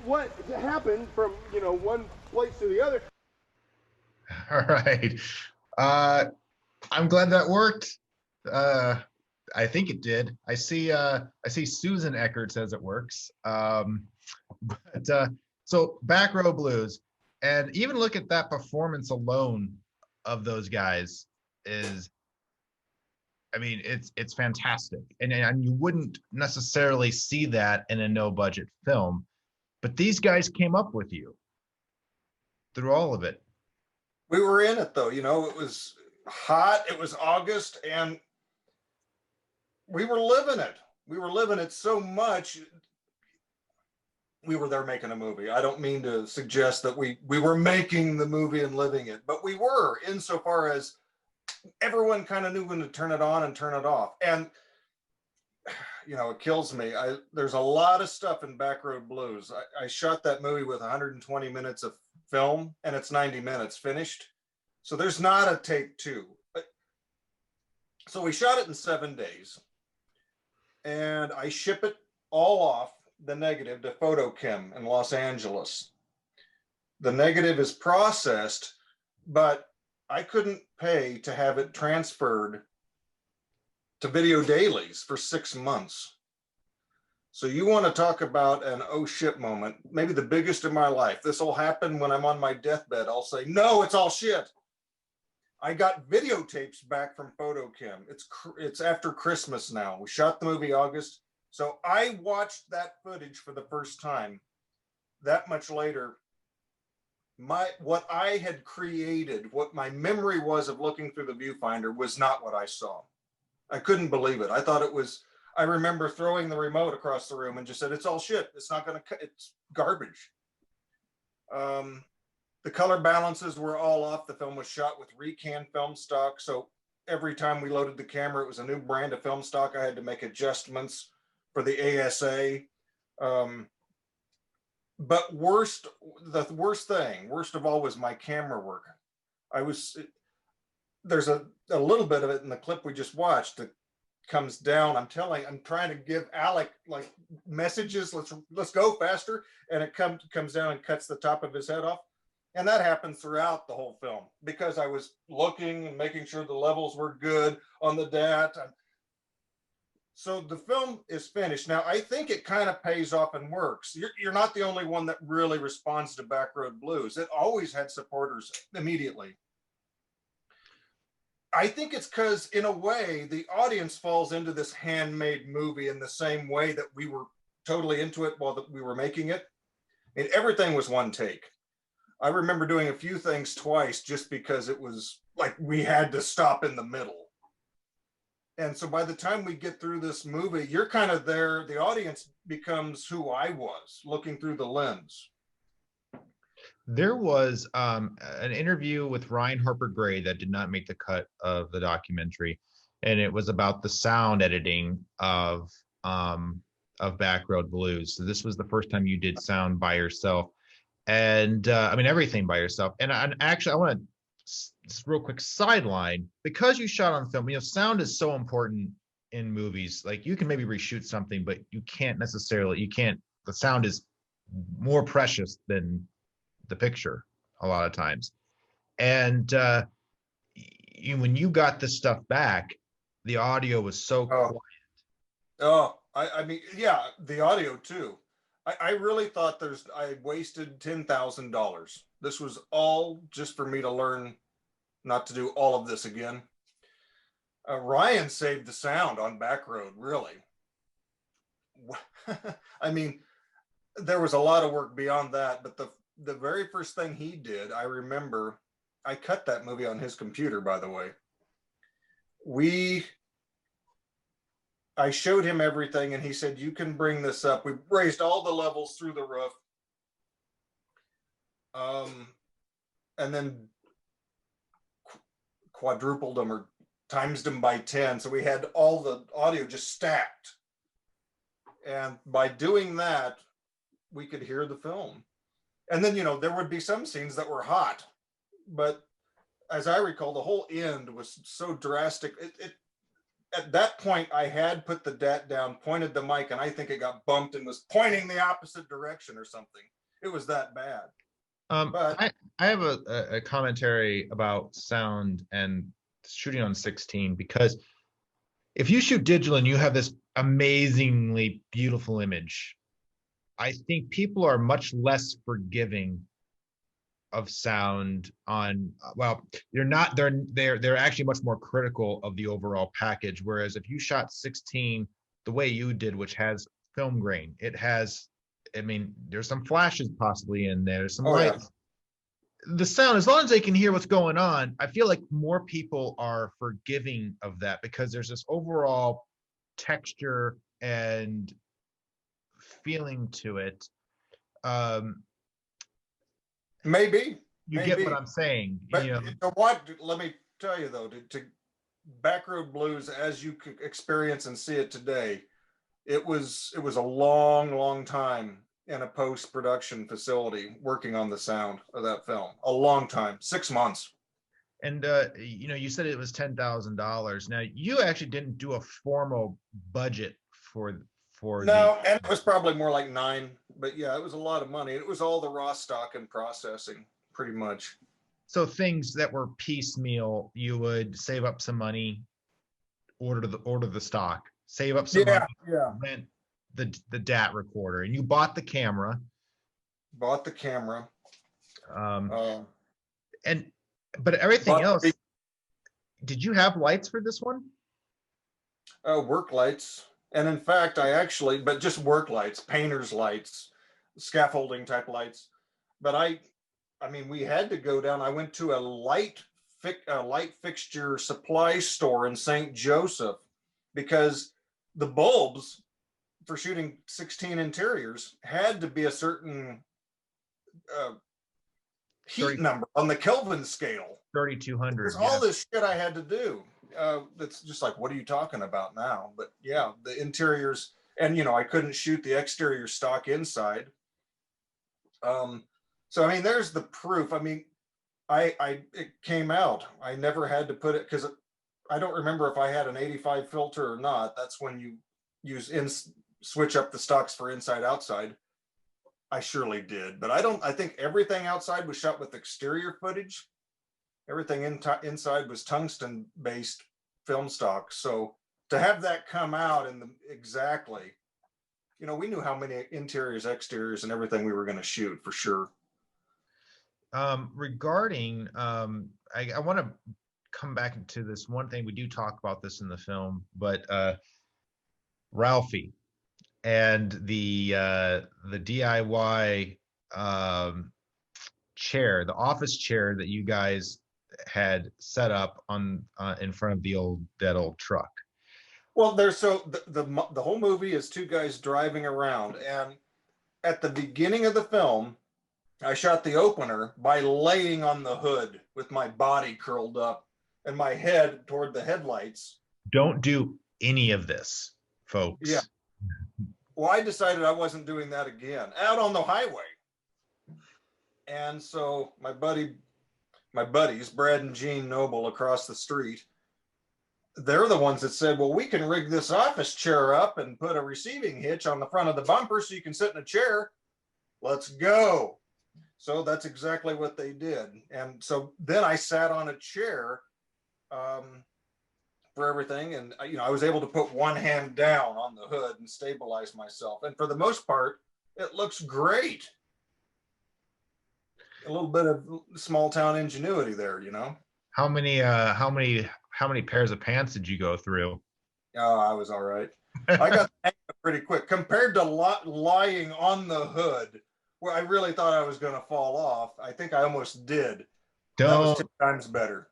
what happened from, you know, one place to the other. All right. I'm glad that worked. I think it did. I see Susan Eckard says it works. So Back Row Blues, and even look at that performance alone of those guys is, I mean, it's fantastic. And you wouldn't necessarily see that in a no budget film, but these guys came up with you through all of it. We were in it though, you know, it was hot, it was August, and we were living it. We were living it so much. We were there making a movie. I don't mean to suggest that we were making the movie and living it, but we were, insofar as everyone kind of knew when to turn it on and turn it off. And you know, it kills me. There's a lot of stuff in Back Road Blues. I shot that movie with 120 minutes of film, and it's 90 minutes finished. So there's not a take two. So we shot it in 7 days, and I ship it all off, the negative, to Photochem in Los Angeles. The negative is processed, but I couldn't pay to have it transferred to Video Dailies for 6 months. So you want to talk about an oh shit moment, maybe the biggest in my life. This will happen when I'm on my deathbed. I'll say, no, it's all shit. I got videotapes back from Photochem. It's after Christmas now. We shot the movie August. So I watched that footage for the first time. That much later, what I had created, what my memory was of looking through the viewfinder, was not what I saw. I couldn't believe it. I thought it was, I remember throwing the remote across the room and just said, it's all shit. It's not going to cut. It's garbage. The color balances were all off. The film was shot with Recan film stock. So every time we loaded the camera, it was a new brand of film stock. I had to make adjustments for the ASA. But the worst of all was my camera work. There's a little bit of it in the clip we just watched that comes down. I'm trying to give Alec like messages. Let's go faster. And it comes down and cuts the top of his head off. And that happened throughout the whole film because I was looking and making sure the levels were good on the DAT. So the film is finished. Now, I think it kind of pays off and works. You're not the only one that really responds to Back Road Blues. It always had supporters immediately. I think it's because, in a way, the audience falls into this handmade movie in the same way that we were totally into it while we were making it. And everything was one take. I remember doing a few things twice just because it was like we had to stop in the middle. And so by the time we get through this movie, you're kind of there. The audience becomes who I was, looking through the lens. There was an interview with Ryan Harper Gray that did not make the cut of the documentary, and it was about the sound editing of Back Road Blues. So this was the first time you did sound by yourself, and I mean everything by yourself. And actually, I want to just real quick sideline, because you shot on film. You know, sound is so important in movies. Like you can maybe reshoot something, but you can't necessarily. The sound is more precious than the picture a lot of times. And when you got this stuff back, the audio was so quiet. Oh, I mean, yeah, the audio too. I really thought I wasted $10,000. This was all just for me to learn not to do all of this again. Ryan saved the sound on Backroad, really. I mean, there was a lot of work beyond that, but the very first thing he did, I remember, I cut that movie on his computer, by the way. I showed him everything and he said, you can bring this up. We raised all the levels through the roof. And then quadrupled them or times them by 10. So we had all the audio just stacked. And by doing that, we could hear the film. And then, there would be some scenes that were hot, but as I recall, the whole end was so drastic. At that point, I had put the DAT down, pointed the mic, and I think it got bumped and was pointing the opposite direction or something. It was that bad. But I have a commentary about sound and shooting on 16, because if you shoot digital and you have this amazingly beautiful image, I think people are much less forgiving of sound on, well, they're actually much more critical of the overall package. Whereas if you shot 16 the way you did, which has film grain, it has, I mean, there's some flashes possibly in there, some lights. Yeah. The sound, as long as they can hear what's going on, I feel like more people are forgiving of that, because there's this overall texture and feeling to it. Maybe you get what I'm saying. But let me tell you though, to Backroad Blues, as you could experience and see it today, it was a long time in a post-production facility working on the sound of that film. A long time, 6 months. And you said it was $10,000. Now, you actually didn't do a formal budget for no, and it was probably more like 9, but yeah, it was a lot of money. It was all the raw stock and processing, pretty much. So things that were piecemeal, you would save up some money, order the stock, save up some money, rent the DAT recorder, and you bought the camera. But everything else. Did you have lights for this one? Work lights. And in fact, but just work lights, painter's lights, scaffolding type lights. But I mean, we had to go down. I went to a light fixture supply store in St. Joseph, because the bulbs for shooting 16 interiors had to be a certain heat number on the Kelvin scale. 3200. There's all this shit I had to do. That's just like, what are you talking about now? But yeah, the interiors, and I couldn't shoot the exterior stock inside. So I mean, there's the proof. I mean, it came out. I never had to put it, because I don't remember if I had an 85 filter or not. That's when you switch up the stocks for inside outside. I surely did, but I think everything outside was shot with exterior footage. Everything inside was tungsten based film stock. So to have that come out exactly, we knew how many interiors, exteriors, and everything we were going to shoot for sure. Regarding, I want to come back to this one thing. We do talk about this in the film, but Ralphie and the DIY chair, the office chair that you guys had set up on in front of that old truck. Well, the whole movie is two guys driving around, and at the beginning of the film, I shot the opener by laying on the hood with my body curled up and my head toward the headlights. Don't do any of this, folks. Yeah. Well, I decided I wasn't doing that again out on the highway. And so my buddies, Brad and Gene Noble across the street, they're the ones that said, well, we can rig this office chair up and put a receiving hitch on the front of the bumper so you can sit in a chair. Let's go. So that's exactly what they did. And so then I sat on a chair for everything. And, I was able to put one hand down on the hood and stabilize myself. And for the most part, It looks great. A little bit of small town ingenuity there, you know. How many pairs of pants did you go through? Oh, I was all right. I got the hang of it pretty quick compared to lying on the hood, where I really thought I was going to fall off. I think I almost did. That was 10 times better.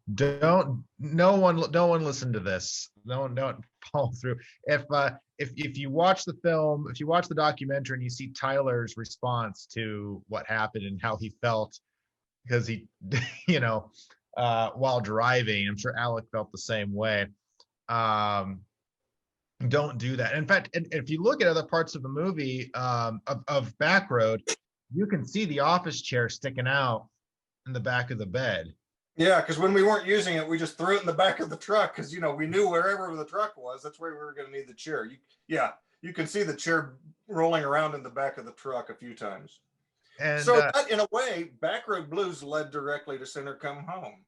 No one listen to this. Don't fall through. If you watch the film, if you watch the documentary and you see Tyler's response to what happened and how he felt, because he, while driving, I'm sure Alec felt the same way. Don't do that. In fact, and if you look at other parts of the movie of Backroad, you can see the office chair sticking out in the back of the bed. Yeah, because when we weren't using it, we just threw it in the back of the truck because, we knew wherever the truck was, that's where we were going to need the chair. You can see the chair rolling around in the back of the truck a few times. And so in a way, Backroad Blues led directly to Sinner Come Home.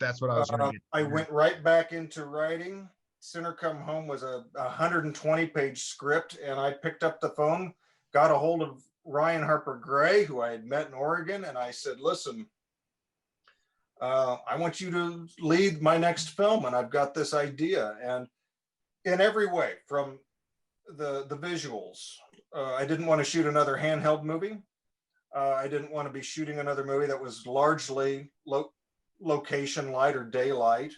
That's what I was going to I went right back into writing. Sinner Come Home was a 120-page script, and I picked up the phone, got a hold of Ryan Harper Gray, who I had met in Oregon, and I said, listen, I want you to lead my next film, and I've got this idea. And in every way, from the visuals, I didn't want to shoot another handheld movie. I didn't want to be shooting another movie that was largely location light or daylight.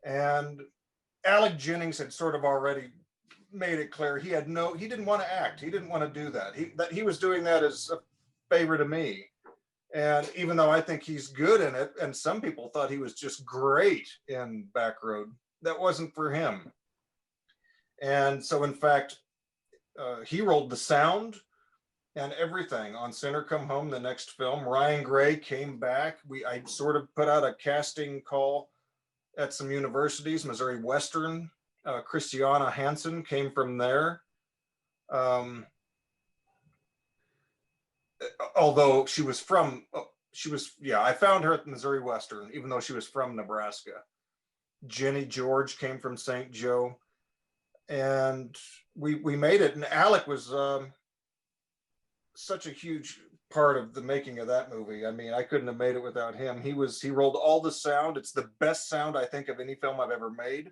And Alec Jennings had sort of already made it clear he didn't want to act. He didn't want to do that. He was doing that as a favor to me. And even though I think he's good in it, and some people thought he was just great in Backroad, that wasn't for him. And so, in fact, he rolled the sound and everything on Sinner Come Home, the next film. Ryan Gray came back. I sort of put out a casting call at some universities, Missouri Western. Kristian Hansen came from there. Although I found her at Missouri Western, even though she was from Nebraska. Jenny George came from St. Joe, and we made it. And Alec was such a huge part of the making of that movie. I mean, I couldn't have made it without him. He rolled all the sound. It's the best sound, I think, of any film I've ever made.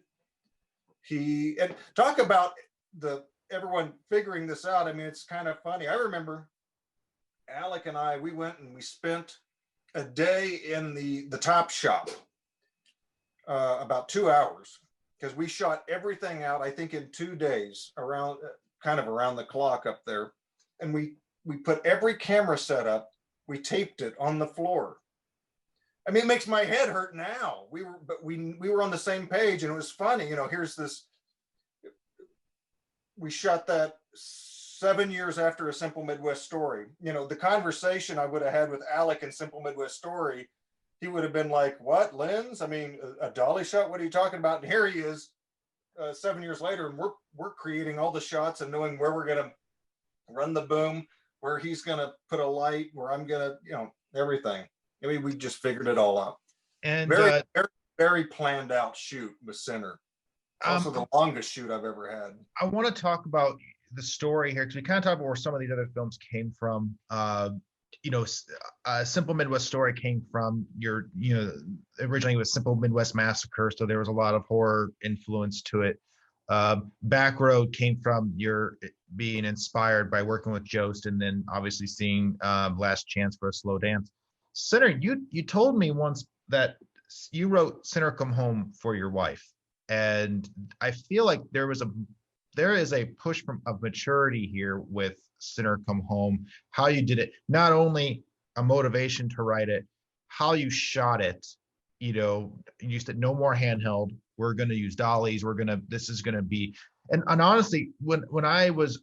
And talk about everyone figuring this out. I mean, it's kind of funny. I remember Alec and we went and we spent a day in the top shop, about 2 hours, because we shot everything out, I think, in 2 days, around the clock up there. And we put every camera set up, we taped it on the floor. I mean, it makes my head hurt now. We were on the same page, and it was funny. Here's this. We shot that 7 years after A Simple Midwest Story. The conversation I would have had with Alec in Simple Midwest Story, he would have been like, "What, lens? I mean, a dolly shot? What are you talking about?" And here he is, 7 years later, and we're creating all the shots and knowing where we're gonna run the boom, where he's gonna put a light, where I'm gonna, everything. I mean, we just figured it all out. And very, very, very planned out shoot with Sinner. Also the longest shoot I've ever had. I want to talk about the story here, because we kind of talk about where some of these other films came from. Simple Midwest Story came from originally it was Simple Midwest Massacre, so there was a lot of horror influence to it. Backroad came from your being inspired by working with Jost, and then obviously seeing Last Chance for a Slow Dance. Sinner, you told me once that you wrote Sinner Come Home for your wife, and I feel like there is a push of maturity here with Sinner Come Home. How you did it, not only a motivation to write it, how you shot it. You said no more handheld. We're going to use dollies. This is going to be, and honestly, when I was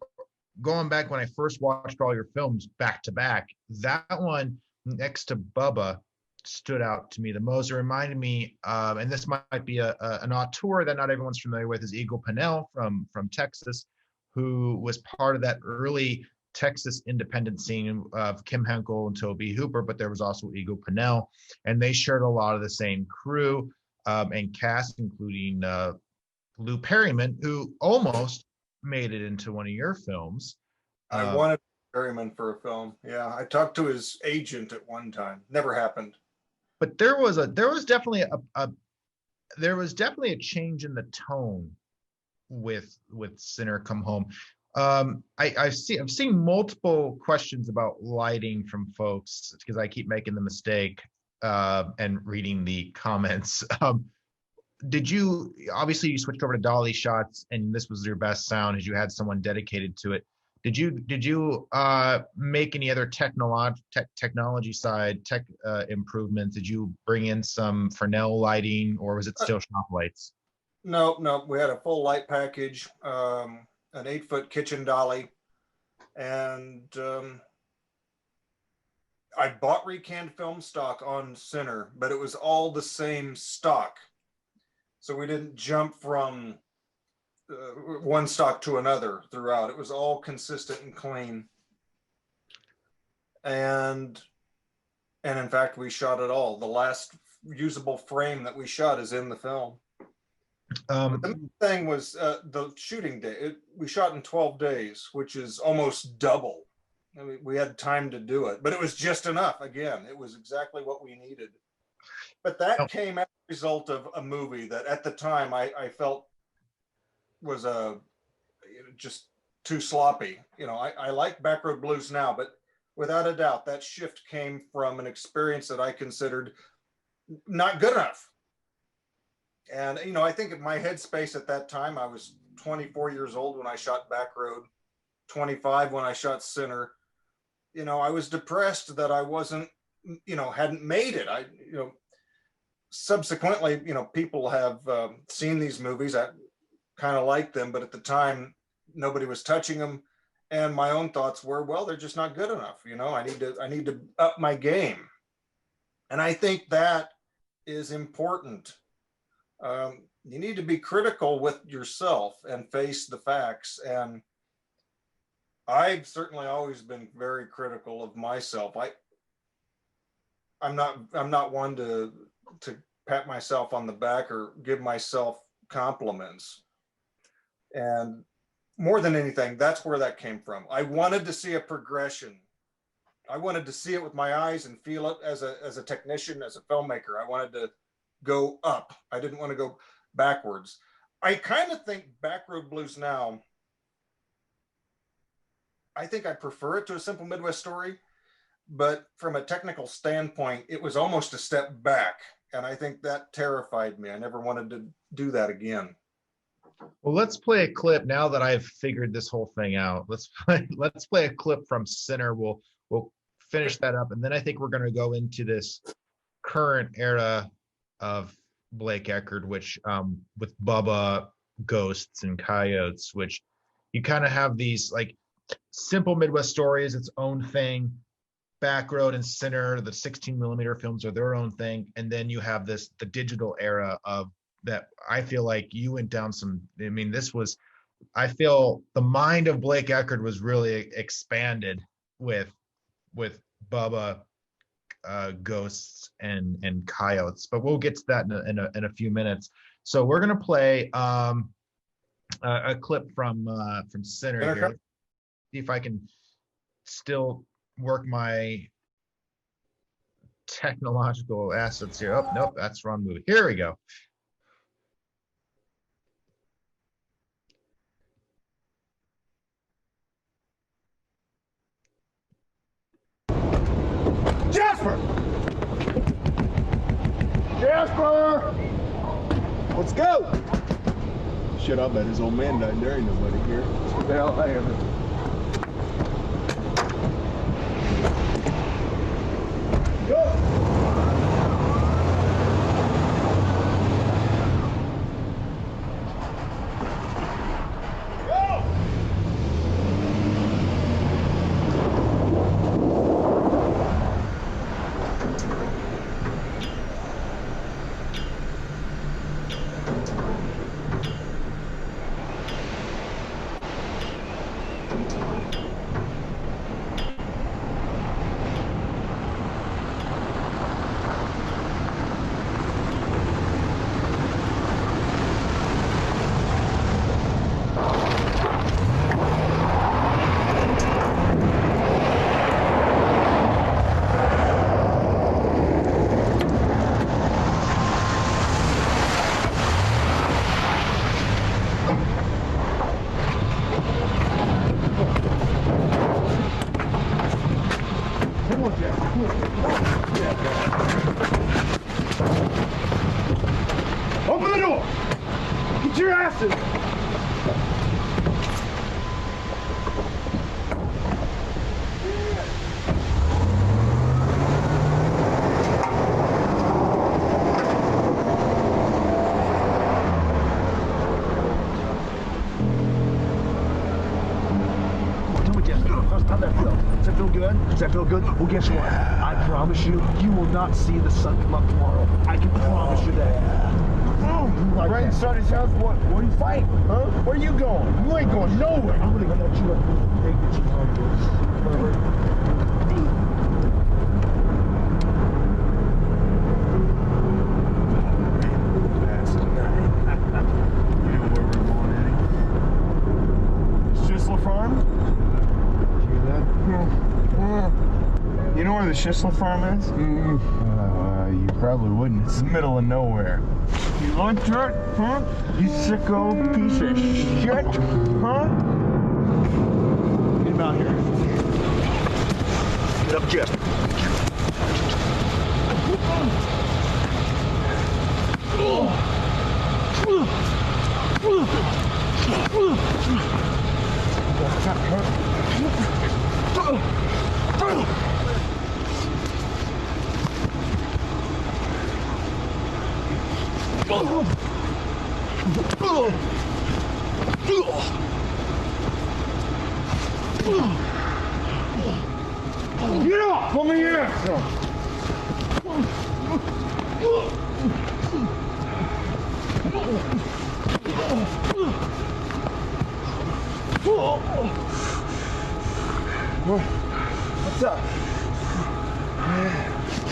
going back, when I first watched all your films back to back, that one next to Bubba stood out to me the most. It reminded me, and this might be an auteur that not everyone's familiar with, is Eagle Pennell from Texas, who was part of that early Texas independent scene of Kim Henkel and Tobe Hooper, but there was also Eagle Pennell, and they shared a lot of the same crew and cast, including Lou Perryman, who almost made it into one of your films. I wanted Berryman for a film. Yeah, I talked to his agent at one time. Never happened. But there was definitely a change in the tone with Sinner Come Home. I've seen multiple questions about lighting from folks because I keep making the mistake and reading the comments. Did you, obviously you switched over to dolly shots and this was your best sound as you had someone dedicated to it. Did you make any other technology side improvements? Did you bring in some Fresnel lighting, or was it still shop lights? No, we had a full light package, an 8-foot kitchen dolly, and I bought recanned film stock on Sinner, but it was all the same stock. So we didn't jump from one stock to another throughout. It was all consistent and clean. And in fact, we shot it all. The last usable frame that we shot is in the film. The main thing was the shooting day. We shot in 12 days, which is almost double. I mean, we had time to do it, but it was just enough. Again, it was exactly what we needed. But that came as a result of a movie that at the time I felt was just too sloppy. You know, I like Backroad Blues now, but without a doubt, that shift came from an experience that I considered not good enough. And, you know, I think in my headspace at that time, I was 24 years old when I shot Backroad, 25 when I shot Sinner. You know, I was depressed that I wasn't, you know, hadn't made it. Subsequently, you know, people have seen these movies. I kind of like them, but at the time, nobody was touching them. And my own thoughts were, well, they're just not good enough. You know, I need to up my game. And I think that is important. You need to be critical with yourself and face the facts. And I've certainly always been very critical of myself. I'm not one to pat myself on the back or give myself compliments. And more than anything, that's where that came from. I wanted to see a progression. I wanted to see it with my eyes and feel it as a technician, as a filmmaker. I wanted to go up. I didn't want to go backwards. I kind of think Backroad Blues now, I think I prefer it to A Simple Midwest Story, but from a technical standpoint, it was almost a step back. And I think that terrified me. I never wanted to do that again. Well, let's play a clip now that I've figured this whole thing out. Let's play a clip from Sinner. We'll finish that up, and then I think we're going to go into this current era of Blake Eckard, which with Bubba, Ghosts, and Coyotes, which you kind of have these like Simple Midwest Story is its own thing. Backroad and Sinner, the 16mm films are their own thing, and then you have the digital era of that. I feel like you went down some. I mean, I feel the mind of Blake Eckard was really expanded with Bubba, Ghosts, and Coyotes. But we'll get to that in a few minutes. So we're gonna play a clip from Sinner here. See if I can still work my technological assets here. Oh, nope, that's the wrong movie. Here we go. Jasper! Jasper! Let's go! Shit, I bet his old man died. There ain't nobody here. Well, I am. Go! on, Jeff. Open the door. Get your ass in. How'd that feel? Does that feel good? Does that feel good? Well, guess what? I promise you, you will not see the sun come up tomorrow. I can promise you that. Like Right inside his house. What are you fighting? Huh? Where you going? You ain't going nowhere. I'm gonna cut you up with the thing that you want That's nice. You know where we're going, Eddie? Schisler Farm? You know where the Schisler Farm is? You probably wouldn't. It's the middle of nowhere. You like that? Huh? You sicko piece of shit? Huh? Get him out here. Get up, Jeff. Get off! Come here! What's up?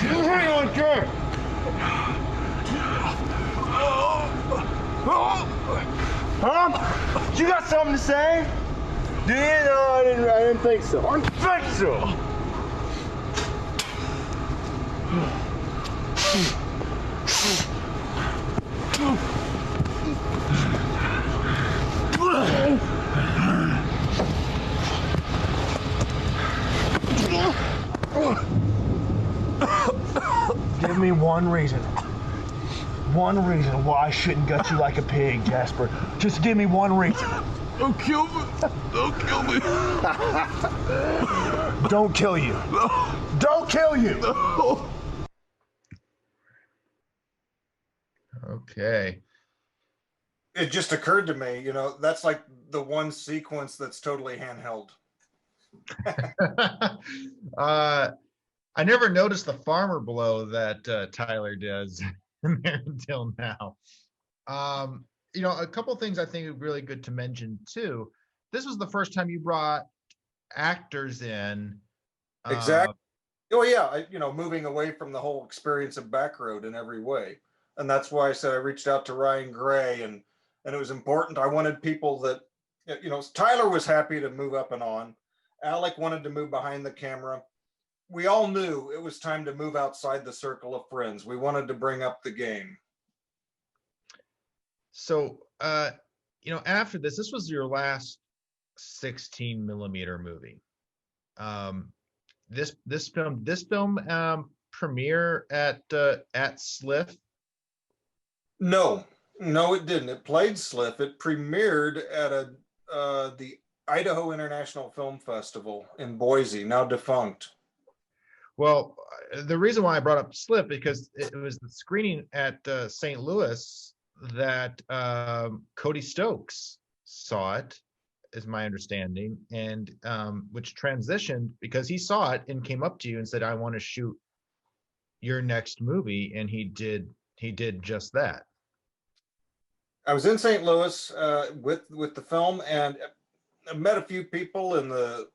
Hang on, Jerk! Huh? You got something to say? Do you? No, I didn't think so. I didn't think so. Give me one reason. One reason why I shouldn't gut you like a pig, Jasper. Just give me one reason. Don't kill me. Don't kill me. Don't kill you. No. Don't kill you. No. Okay. It just occurred to me, you know, that's like the one sequence that's totally handheld. I never noticed the farmer blow that Tyler does in there until now. You know, a couple things I think are really good to mention too. This was the first time you brought actors in. Exactly. Oh yeah, you know, moving away from the whole experience of Backroad in every way, and that's why I said I reached out to Ryan Gray, and it was important. I wanted people that, you know, Tyler was happy to move up and on. Alec wanted to move behind the camera. We all knew it was time to move outside the circle of friends. We wanted to bring up the game. So, you know, after this was your last 16 millimeter movie. This film premiere at SLIFF? No, it didn't. It played SLIFF. It premiered at the Idaho International Film Festival in Boise, now defunct. Well, the reason why I brought up SLIFF because it was the screening at St. Louis that Cody Stokes saw it, is my understanding, and which transitioned because he saw it and came up to you and said, "I want to shoot your next movie," and he did just that. I was in St. Louis with the film, and I met a few people in the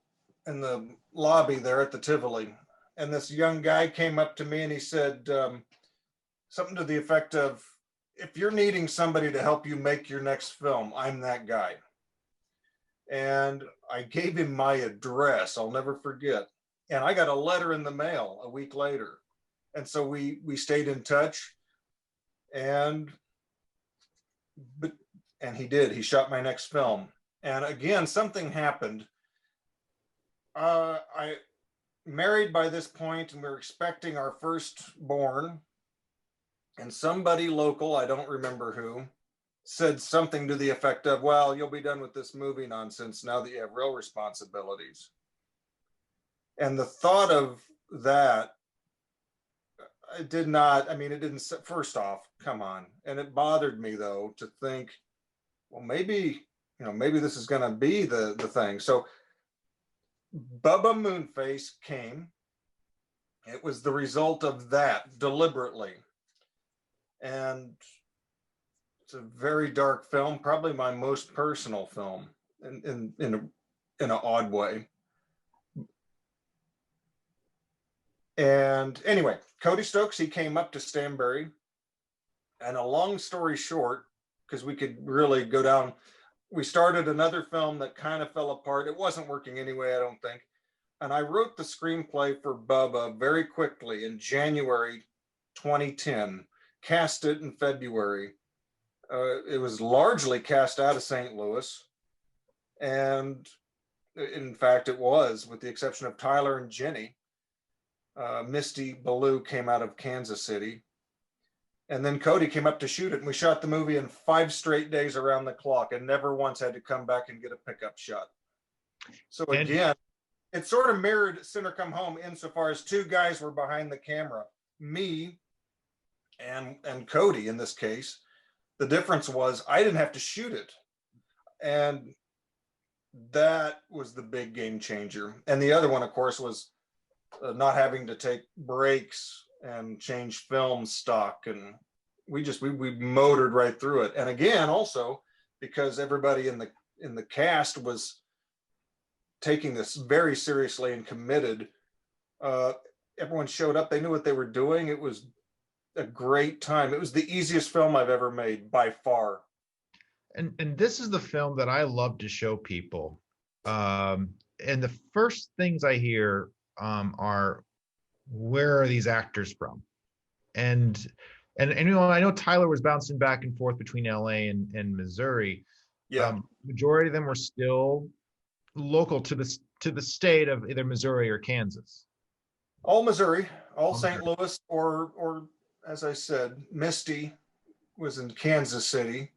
lobby there at the Tivoli, and this young guy came up to me and he said something to the effect of, "If you're needing somebody to help you make your next film, I'm that guy." And I gave him my address. I'll never forget. And I got a letter in the mail a week later. And so we stayed in touch, and he did. He shot my next film. And again, something happened. married by this point, and we were expecting our firstborn. And somebody local, I don't remember who, said something to the effect of, well, you'll be done with this movie nonsense now that you have real responsibilities. And the thought of that, it did not, I mean, it didn't, first off, come on. And it bothered me though, to think, well, maybe, maybe this is going to be the thing. So Bubba Moonface came. It was the result of that deliberately. And it's a very dark film, probably my most personal film in an odd way. And anyway, Cody Stokes, he came up to Stanbury, and a long story short, because we could really go down, we started another film that kind of fell apart. It wasn't working anyway, I don't think. And I wrote the screenplay for Bubba very quickly in January 2010, cast it in February. It was largely cast out of St. Louis. And in fact, it was, with the exception of Tyler and Jenny. Misty Ballou came out of Kansas City. And then Cody came up to shoot it. And we shot the movie in 5 straight days around the clock and never once had to come back and get a pickup shot. So again, it sort of mirrored Sinner Come Home insofar as 2 guys were behind the camera, me and Cody in this case. The difference was I didn't have to shoot it. And that was the big game changer. And the other one, of course, was not having to take breaks and change film stock. And we motored right through it. And again, also because everybody in the cast was taking this very seriously and committed. Everyone showed up. They knew what they were doing. It was a great time. It was the easiest film I've ever made by far. And this is the film that I love to show people. And the first things I hear are, where are these actors from? And I know Tyler was bouncing back and forth between LA and Missouri. Yeah. Majority of them were still local to the state of either Missouri or Kansas. All Missouri, all St. Louis, or as I said, Misty was in Kansas City.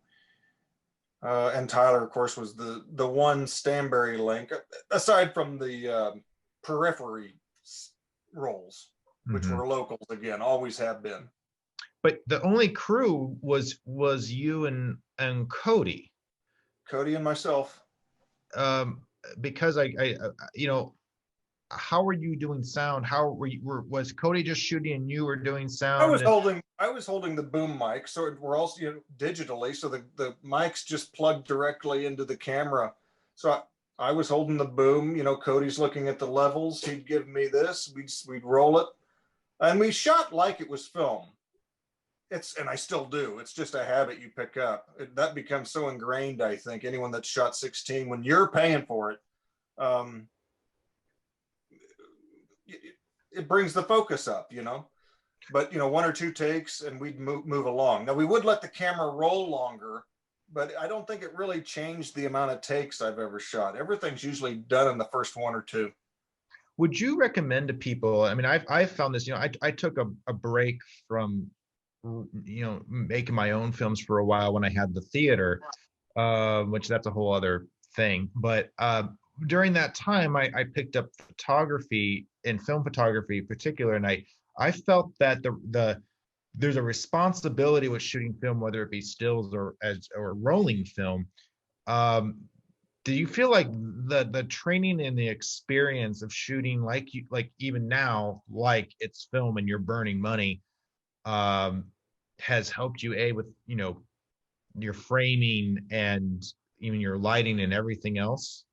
And Tyler, of course, was the one Stanbury link, aside from the periphery roles, which were locals again, always have been. But the only crew was you and Cody. Cody and myself. Because I how were you doing sound? How was Cody just shooting and you were doing sound? I was holding the boom mic, so we're also digitally, so the mics just plugged directly into the camera. So I was holding the boom. Cody's looking at the levels. He'd give me this. We'd roll it, and we shot like it was film. And I still do. It's just a habit you pick up. That becomes so ingrained. I think anyone that's shot 16, when you're paying for it, it brings the focus up, but 1 or 2 takes and we'd move along. Now we would let the camera roll longer, but I don't think it really changed the amount of takes I've ever shot. Everything's usually done in the first 1 or 2. Would you recommend to people, I mean, I've found this, I took a break from, making my own films for a while when I had the theater, which that's a whole other thing. But during that time, I picked up photography and film photography in particular, and I felt that there's a responsibility with shooting film, whether it be stills or rolling film. Do you feel like the training and the experience of shooting like even now, like it's film and you're burning money, has helped you with your framing and even your lighting and everything else?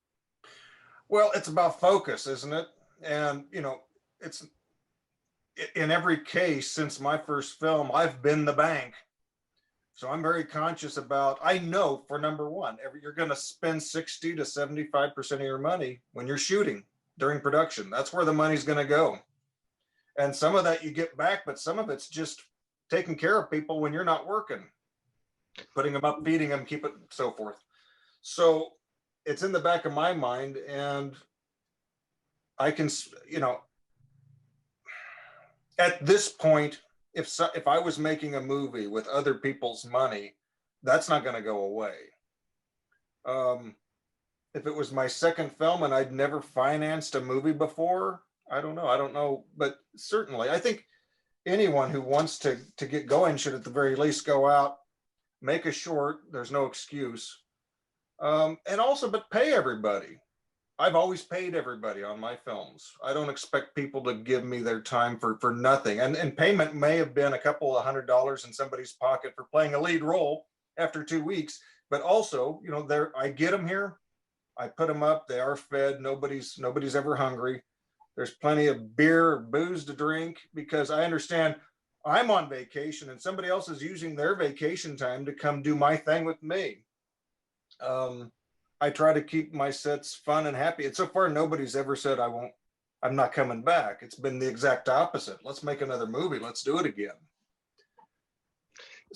Well, it's about focus, isn't it? And it's in every case since my first film, I've been the bank. So I'm very conscious about, I know for number one, you're going to spend 60 to 75% of your money when you're shooting during production. That's where the money's going to go. And some of that you get back, but some of it's just taking care of people when you're not working, putting them up, feeding them, keep it, so forth. So it's in the back of my mind, and I can, at this point, if I was making a movie with other people's money, that's not going to go away. If it was my second film and I'd never financed a movie before, I don't know, but certainly I think anyone who wants to get going should at the very least go out, make a short. There's no excuse. And also, but pay everybody. I've always paid everybody on my films. I don't expect people to give me their time for nothing. And payment may have been a couple of $100 in somebody's pocket for playing a lead role after 2 weeks, but also, you know, I get them here, I put them up, they are fed, nobody's ever hungry. There's plenty of beer or booze to drink, because I understand I'm on vacation and somebody else is using their vacation time to come do my thing with me. I try to keep my sets fun and happy. And so far, nobody's ever said I'm not coming back. It's been the exact opposite. Let's make another movie. Let's do it again.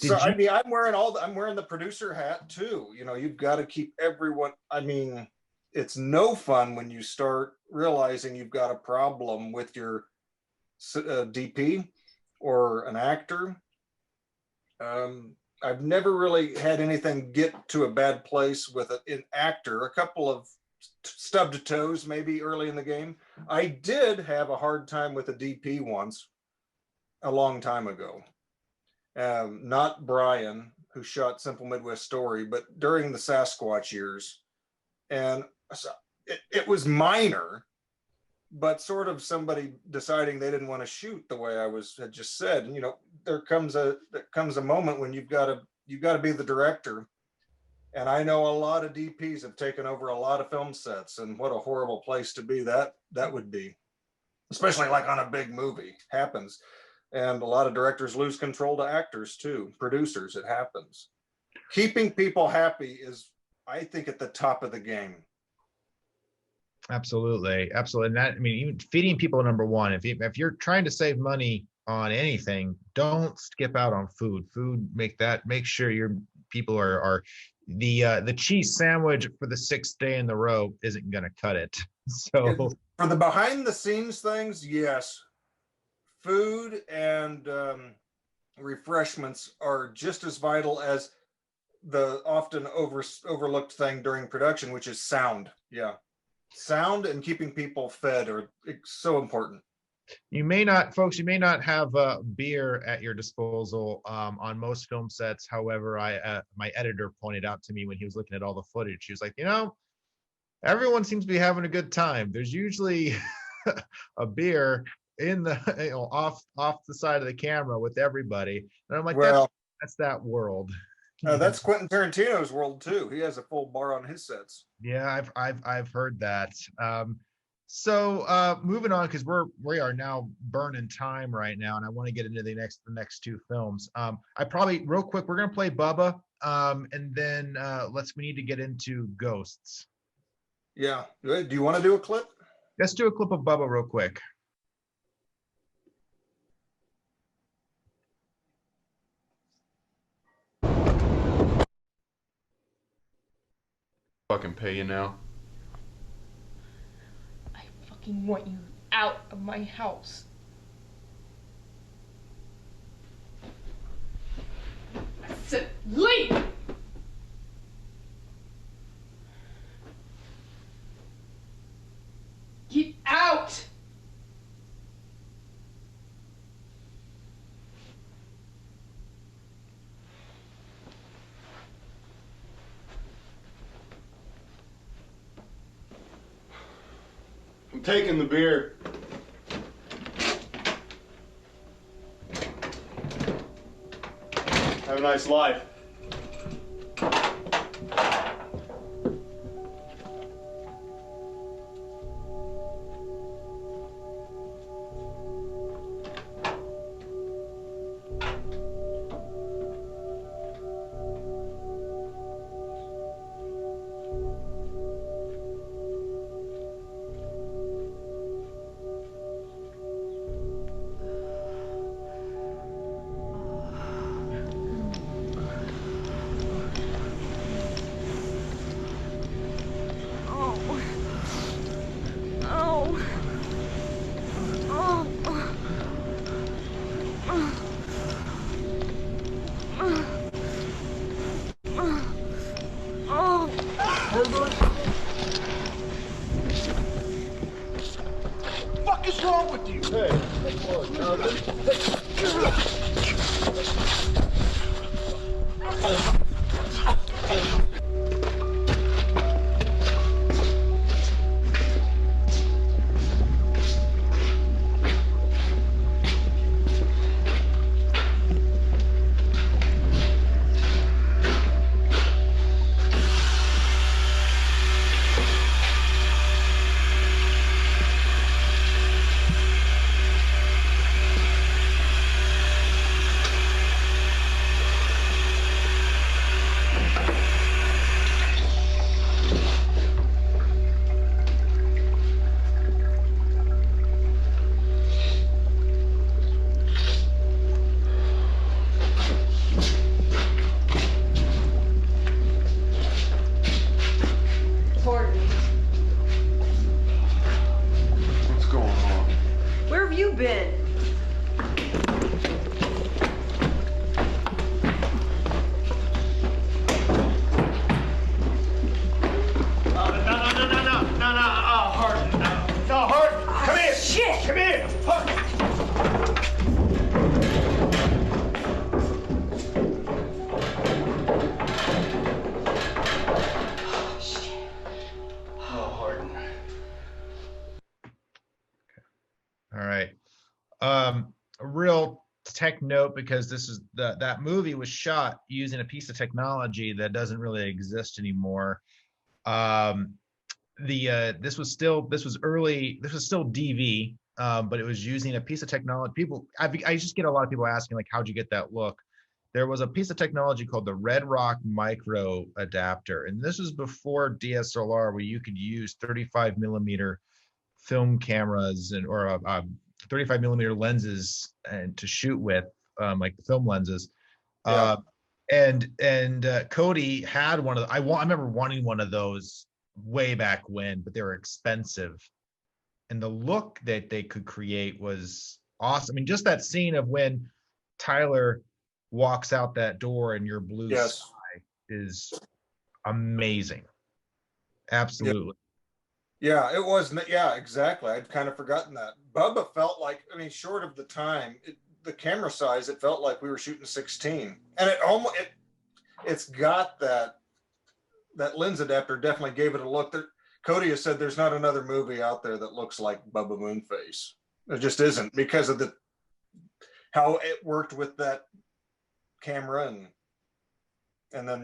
I mean, I'm wearing the producer hat too. You know, you've got to keep everyone. I mean, it's no fun when you start realizing you've got a problem with your DP or an actor. I've never really had anything get to a bad place with an actor. A couple of stubbed toes maybe early in the game. I did have a hard time with a DP once, a long time ago. Not Brian, who shot Simple Midwest Story, but during the Sasquatch years. And so it was minor, but sort of somebody deciding they didn't want to shoot the way I had just said. And, you know, there comes a moment when you've got to be the director. And I know a lot of DPs have taken over a lot of film sets, and what a horrible place to be that would be, especially like on a big movie. Happens. And a lot of directors lose control to actors too, producers. It happens. Keeping people happy is, I think, at the top of the game. Absolutely. And that, I mean, even feeding people, number one. If you're trying to save money on anything, don't skip out on food. Make sure your people are the cheese sandwich for the 6th day in the row isn't going to cut it. So for the behind the scenes things, yes. Food and refreshments are just as vital as the often overlooked thing during production, which is sound. Yeah. Sound and keeping people fed are so important. You may not have beer at your disposal on most film sets. However, my editor pointed out to me when he was looking at all the footage, he was like, you know, everyone seems to be having a good time. There's usually a beer in the, you know, off the side of the camera with everybody. And I'm like, well, that's that world. That's Quentin Tarantino's world too. He has a full bar on his sets. Yeah, I've heard that. So moving on, because we are now burning time right now, and I want to get into the next 2 films. I probably real quick, we're gonna play Bubba, and then we need to get into Ghosts. Yeah. Do you want to do a clip? Let's do a clip of Bubba real quick. Fucking pay you now. I fucking want you out of my house. I said leave! Get out! I'm taking the beer. Have a nice life. is wrong with you? Hey, Gordon, What's going on? where have you been? Harden. No, Harden. Come here. Shit! Come here. Oh, Harden. All right. A real tech note, because this is that movie was shot using a piece of technology that doesn't really exist anymore. This was still DV, but it was using a piece of technology. I just get a lot of people asking, like, how'd you get that look? There was a piece of technology called the Red Rock Micro Adapter, and this is before DSLR, where you could use 35 millimeter film cameras or 35 millimeter lenses and to shoot with, like the film lenses. Yeah. And Cody had one of the, I remember wanting one of those way back when, but they were expensive. And the look that they could create was awesome. I mean, just that scene of when Tyler walks out that door in your blue sky is amazing. Absolutely. Yeah, it was. Yeah, exactly. I'd kind of forgotten that. Bubba felt like, I mean, short of the time, the camera size, it felt like we were shooting 16, and it's got that lens adapter definitely gave it a look. That Cody has said there's not another movie out there that looks like Bubba Moonface. There just isn't, because of how it worked with that camera, and then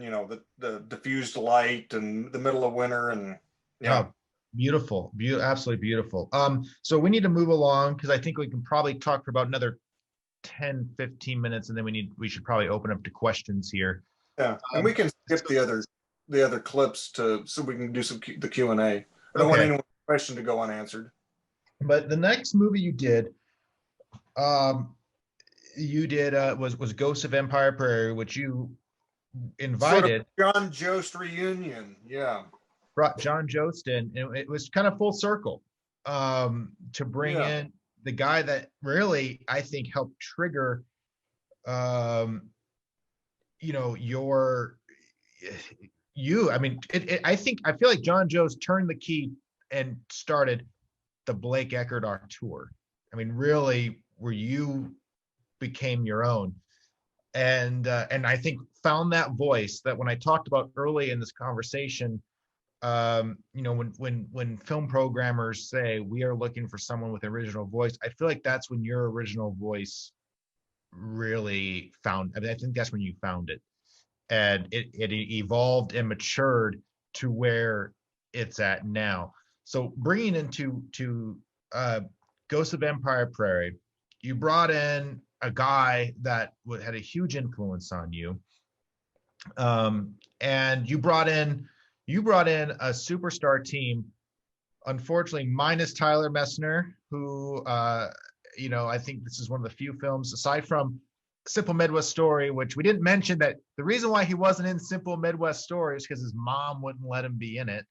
the diffused light and the middle of winter, and Oh, beautiful, absolutely beautiful. So we need to move along, because I think we can probably talk for about another 10-15 minutes, and then we should probably open up to questions here. Yeah, and we can skip the other clips so we can do the Q&A. I don't want anyone's question to go unanswered. But the next movie you did was Ghosts of Empire Prairie, which you invited. Sort of John Jost reunion, yeah. Brought John Jost in, and it was kind of full circle to bring in the guy that really, I think, helped trigger I mean, I feel like John Jost turned the key and started the Blake Eckard tour. I mean, really, where you became your own, and I think found that voice that when I talked about early in this conversation, when film programmers say we are looking for someone with original voice, I feel like that's when your original voice really found. I mean, I think that's when you found it, and it evolved and matured to where it's at now. So bringing into Ghosts of Empire Prairie, you brought in a guy that had a huge influence on you, and you brought in a superstar team, unfortunately minus Tyler Messner, who I think this is one of the few films, aside from Simple Midwest Story, which we didn't mention, that the reason why he wasn't in Simple Midwest Story is because his mom wouldn't let him be in it.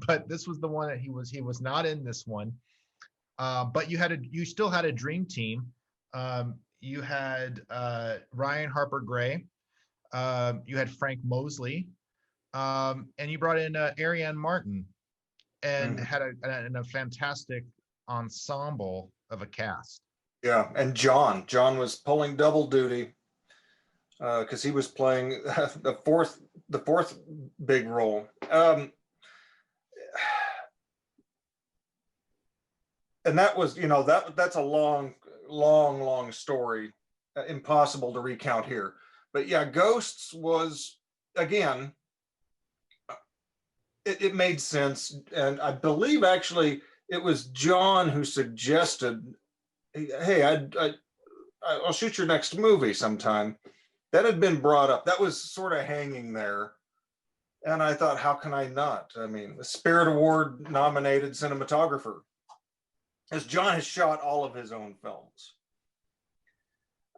But this was the one that he was not in this one. But you still had a dream team. You had Ryan Harper Gray. You had Frank Mosley. And you brought in Ariane Martin, and had a fantastic ensemble of a cast. Yeah, and John was pulling double duty because he was playing the fourth big role. And that was, that's a long story, impossible to recount here. But yeah, Ghosts was, again, it made sense. And I believe actually it was John who suggested, hey, I'll shoot your next movie sometime. That had been brought up. That was sort of hanging there. And I thought, how can I not? I mean, the Spirit Award nominated cinematographer, as John has shot all of his own films.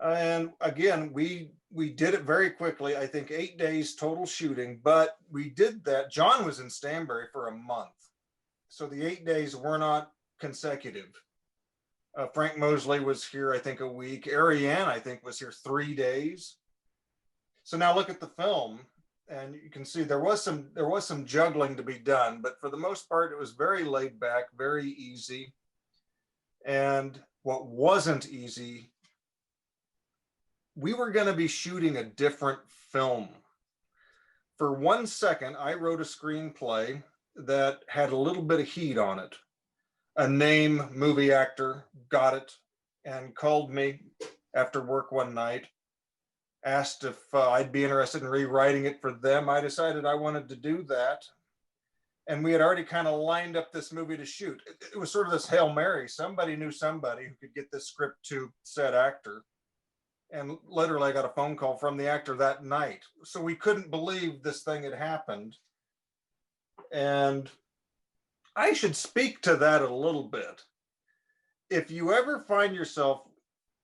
And again, we did it very quickly. I think 8 days total shooting, but we did that. John was in Stanbury for a month. So the 8 days were not consecutive. Frank Mosley was here, I think, a week. Ariane, I think, was here 3 days. So now look at the film, and you can see there was some juggling to be done, but for the most part, it was very laid back, very easy. And what wasn't easy, we were going to be shooting a different film. For 1 second, I wrote a screenplay that had a little bit of heat on it. A name movie actor got it and called me after work one night, asked if I'd be interested in rewriting it for them. I decided I wanted to do that. And we had already kind of lined up this movie to shoot. It was sort of this Hail Mary. Somebody knew somebody who could get this script to said actor. And literally I got a phone call from the actor that night. So we couldn't believe this thing had happened. And I should speak to that a little bit. If you ever find yourself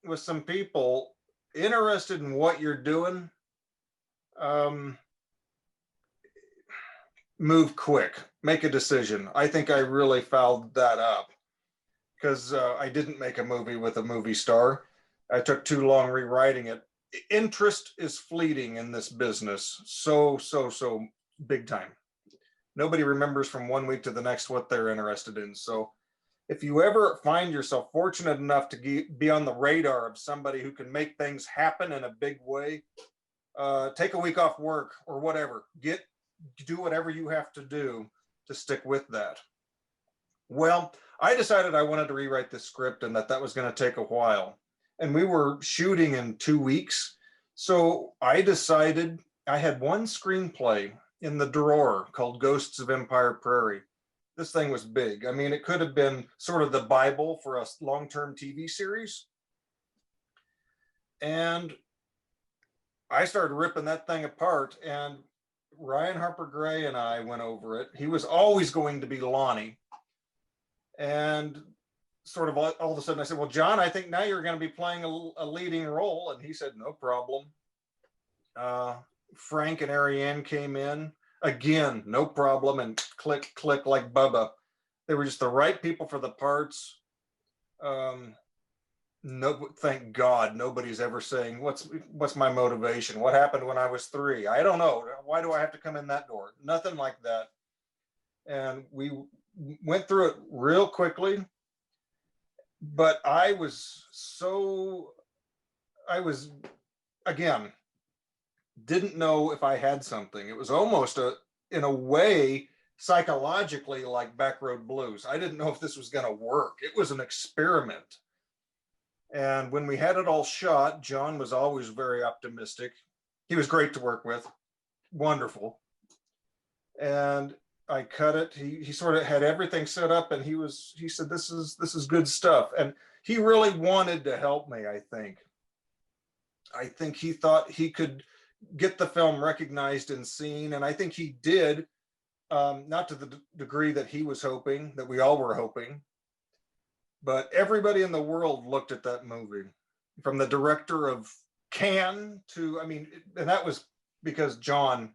with some people interested in what you're doing, move quick, make a decision. I think I really fouled that up because I didn't make a movie with a movie star. I took too long rewriting it. Interest is fleeting in this business. So big time. Nobody remembers from 1 week to the next what they're interested in. So if you ever find yourself fortunate enough to be on the radar of somebody who can make things happen in a big way, take a week off work or whatever, do whatever you have to do to stick with that. Well, I decided I wanted to rewrite this script and that was going to take a while. And we were shooting in 2 weeks. So I decided I had one screenplay in the drawer called Ghosts of Empire Prairie. This thing was big. I mean, it could have been sort of the Bible for a long-term TV series. And I started ripping that thing apart, and Ryan Harper Gray and I went over it. He was always going to be Lonnie. And sort of all of a sudden I said, well, John, I think now you're going to be playing a leading role. And he said, no problem. Frank and Ariane came in. Again, no problem. And click like Bubba. They were just the right people for the parts. No, thank God, nobody's ever saying, what's my motivation? What happened when I was 3? I don't know. Why do I have to come in that door? Nothing like that. And we went through it real quickly. But I was, again, didn't know if I had something. It was almost in a way, psychologically like Backroad Blues. I didn't know if this was going to work. It was an experiment. And when we had it all shot, John was always very optimistic. He was great to work with, wonderful. And I cut it. He sort of had everything set up, and he said, this is good stuff. And he really wanted to help me, I think. I think he thought he could get the film recognized and seen, and I think he did, not to the degree that he was hoping, that we all were hoping, but everybody in the world looked at that movie, from the director of Cannes to, and that was because John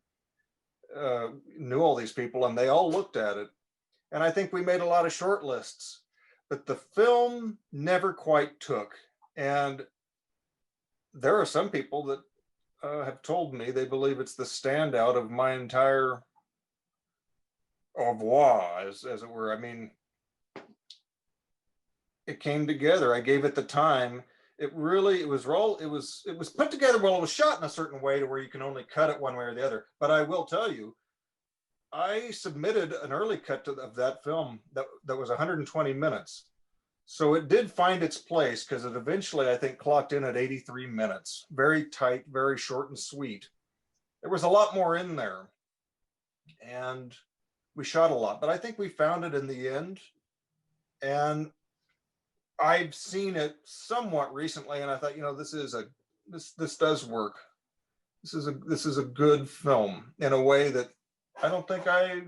knew all these people, and they all looked at it. And I think we made a lot of short lists, but the film never quite took. And there are some people that have told me they believe it's the standout of my entire au revoir, as it were. it came together. I gave it the time. It was put together well. It was shot in a certain way to where you can only cut it one way or the other. But I will tell you, I submitted an early cut of that film that was 120 minutes. So it did find its place because it eventually, I think, clocked in at 83 minutes. Very tight, very short and sweet. There was a lot more in there. And we shot a lot, but I think we found it in the end. And I've seen it somewhat recently, and I thought, this does work. This is a good film in a way that I don't think I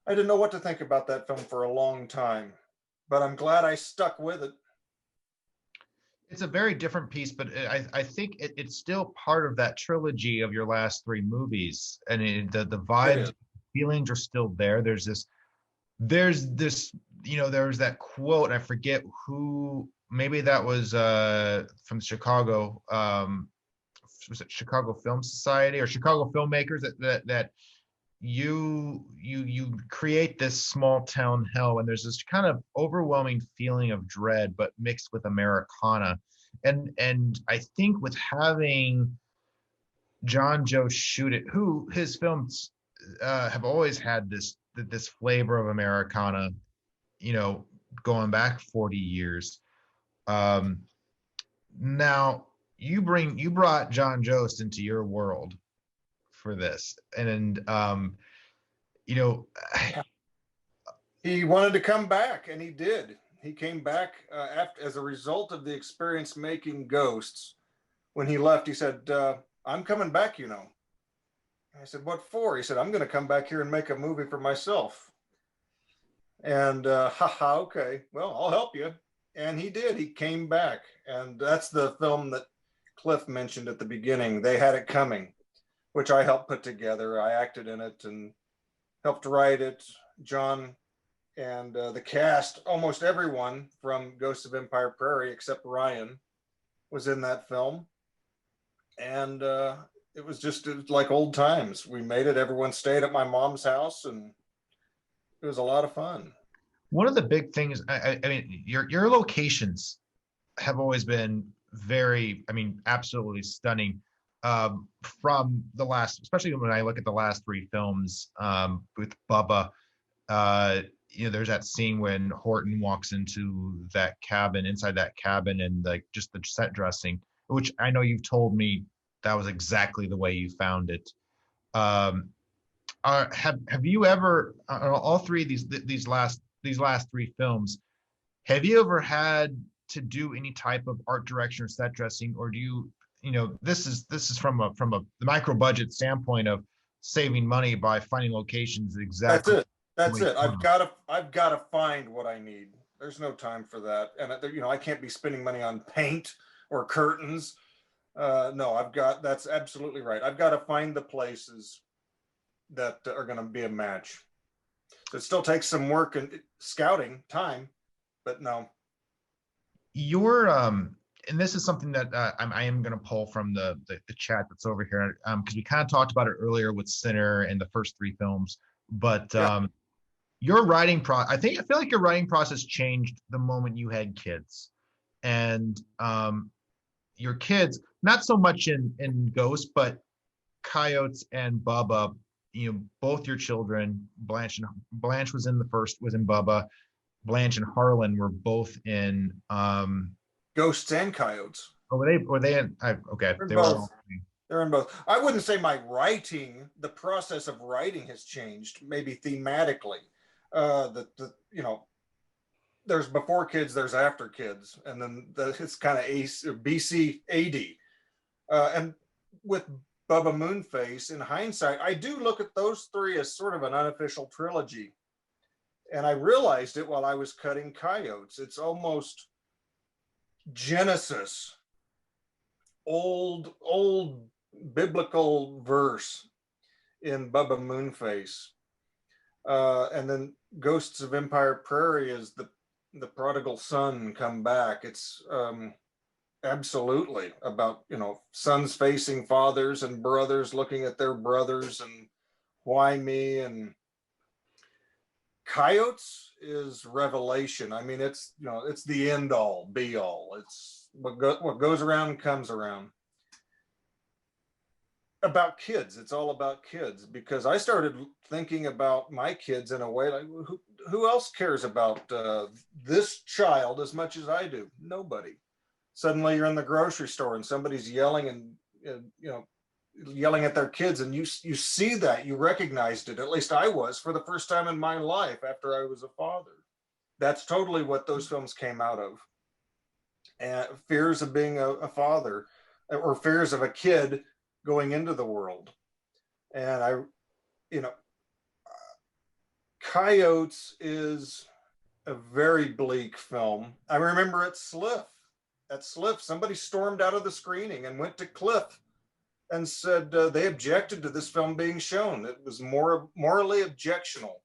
didn't know what to think about that film for a long time, but I'm glad I stuck with it. It's a very different piece, but I think it's still part of that trilogy of your last three movies, and the vibes, feelings are still there. There's this, there was that quote, I forget who, maybe that was from Chicago, was it Chicago Film Society or Chicago Filmmakers, that you create this small town hell, and there's this kind of overwhelming feeling of dread, but mixed with Americana. And I think with having John Joe shoot it, who his films have always had this flavor of Americana, going back 40 years. Now you brought John Jost into your world for this, and he wanted to come back, and he did. He came back as a result of the experience making Ghosts. When he left, he said, I'm coming back, I said, what for? He said, I'm going to come back here and make a movie for myself. And okay, well, I'll help you. And he did. He came back. And that's the film that Cliff mentioned at the beginning. They Had It Coming, which I helped put together. I acted in it and helped write it. John and the cast, almost everyone from Ghosts of Empire Prairie, except Ryan, was in that film. And it was like old times. We made it. Everyone stayed at my mom's house, and it was a lot of fun. One of the big things, I mean, your locations have always been very, absolutely stunning. From the last, especially when I look at the last three films with Bubba, there's that scene when Horton walks into that cabin, inside that cabin, and like just the set dressing, which I know you've told me that was exactly the way you found it. Have you ever, all three of these last three films, have you ever had to do any type of art direction or set dressing, or do you, this is from the micro budget standpoint of saving money by finding locations exactly. That's it. I've got to find what I need. There's no time for that, and I can't be spending money on paint or curtains. No, that's absolutely right. I've got to find the places that are going to be a match. So it still takes some work and scouting time, but no. And this is something that I am going to pull from the chat that's over here, because we kind of talked about it earlier with Sinner and the first three films, but your writing I feel like your writing process changed the moment you had kids, and your kids, not so much in Ghost, but Coyotes and Bubba, both your children, Blanche was in Bubba, Blanche and Harlan were both in Ghosts and Coyotes. Oh, were they in? Okay, They're in both. I wouldn't say my writing, the process of writing has changed, maybe thematically. There's before kids, there's after kids, and then it's kind of BC AD. And with Bubba Moonface, in hindsight, I do look at those three as sort of an unofficial trilogy. And I realized it while I was cutting Coyotes. It's almost Genesis, old biblical verse in Bubba Moonface. And then Ghosts of Empire Prairie is the prodigal son come back. It's absolutely about, sons facing fathers and brothers looking at their brothers and why me. And Coyotes is revelation. I mean, it's, you know, it's the end all be all. It's what goes around comes around. About kids, it's all about kids, because I started thinking about my kids in a way like, who else cares about this child as much as I do? Nobody. Suddenly you're in the grocery store and somebody's yelling and you know, yelling at their kids, and you see that, you recognized it. At least I was, for the first time in my life after I was a father. That's totally what those films came out of. And fears of being a father, or fears of a kid going into the world. And I, you know, Coyotes is a very bleak film. I remember at SLIFF, somebody stormed out of the screening and went to Cliff and said they objected to this film being shown. It was morally objectional,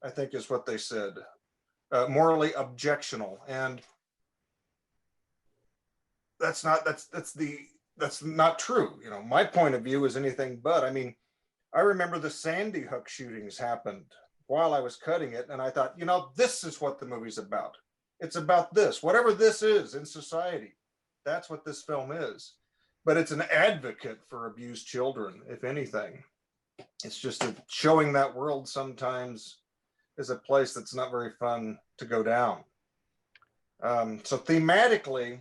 I think is what they said. Morally objectional. And that's not true. You know, my point of view is anything but. I mean, I remember the Sandy Hook shootings happened while I was cutting it, and I thought, you know, this is what the movie's about. It's about this, whatever this is in society. That's what this film is. But it's an advocate for abused children, if anything. It's just showing that world sometimes is a place that's not very fun to go down. So thematically,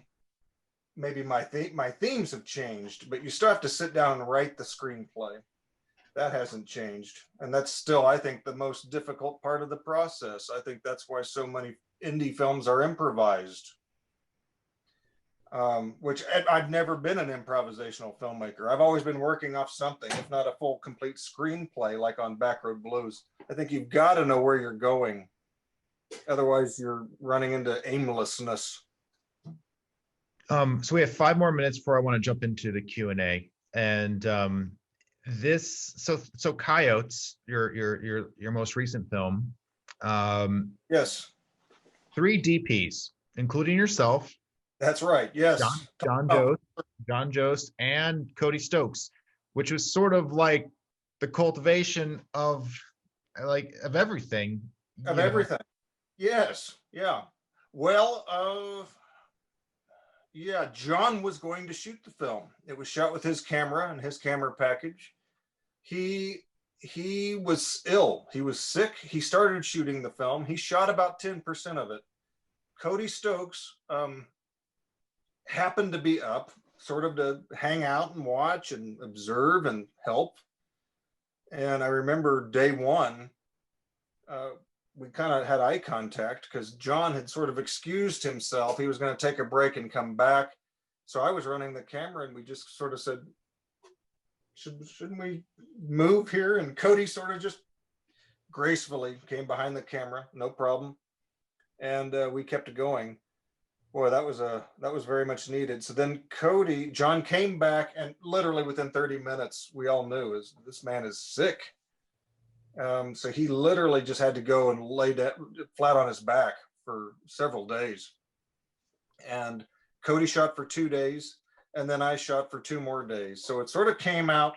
maybe my themes have changed, but you still have to sit down and write the screenplay. That hasn't changed. And that's still, I think, the most difficult part of the process. I think that's why so many indie films are improvised. Which I've never been an improvisational filmmaker. I've always been working off something, if not a full, complete screenplay, like on Backroad Blues. I think you've got to know where you're going. Otherwise, you're running into aimlessness. So we have 5 more minutes before I want to jump into the Q&A. And so Coyotes, your most recent film. Yes. 3 DPs, including yourself. That's right. Yes. John Jost and Cody Stokes, which was sort of like the cultivation of everything. Of everything. Yes. Yeah. Well, yeah, John was going to shoot the film. It was shot with his camera and his camera package. He was ill. He was sick. He started shooting the film. He shot about 10% of it. Cody Stokes happened to be up, sort of to hang out and watch and observe and help. And I remember day one, we kind of had eye contact because John had sort of excused himself. He was going to take a break and come back. So I was running the camera and we just sort of said, shouldn't we move here? And Cody sort of just gracefully came behind the camera, no problem. And we kept it going. Boy, that was very much needed. So then John came back, and literally within 30 minutes, we all knew this man is sick. So he literally just had to go and lay flat on his back for several days. And Cody shot for 2 days, and then I shot for 2 more days. So it sort of came out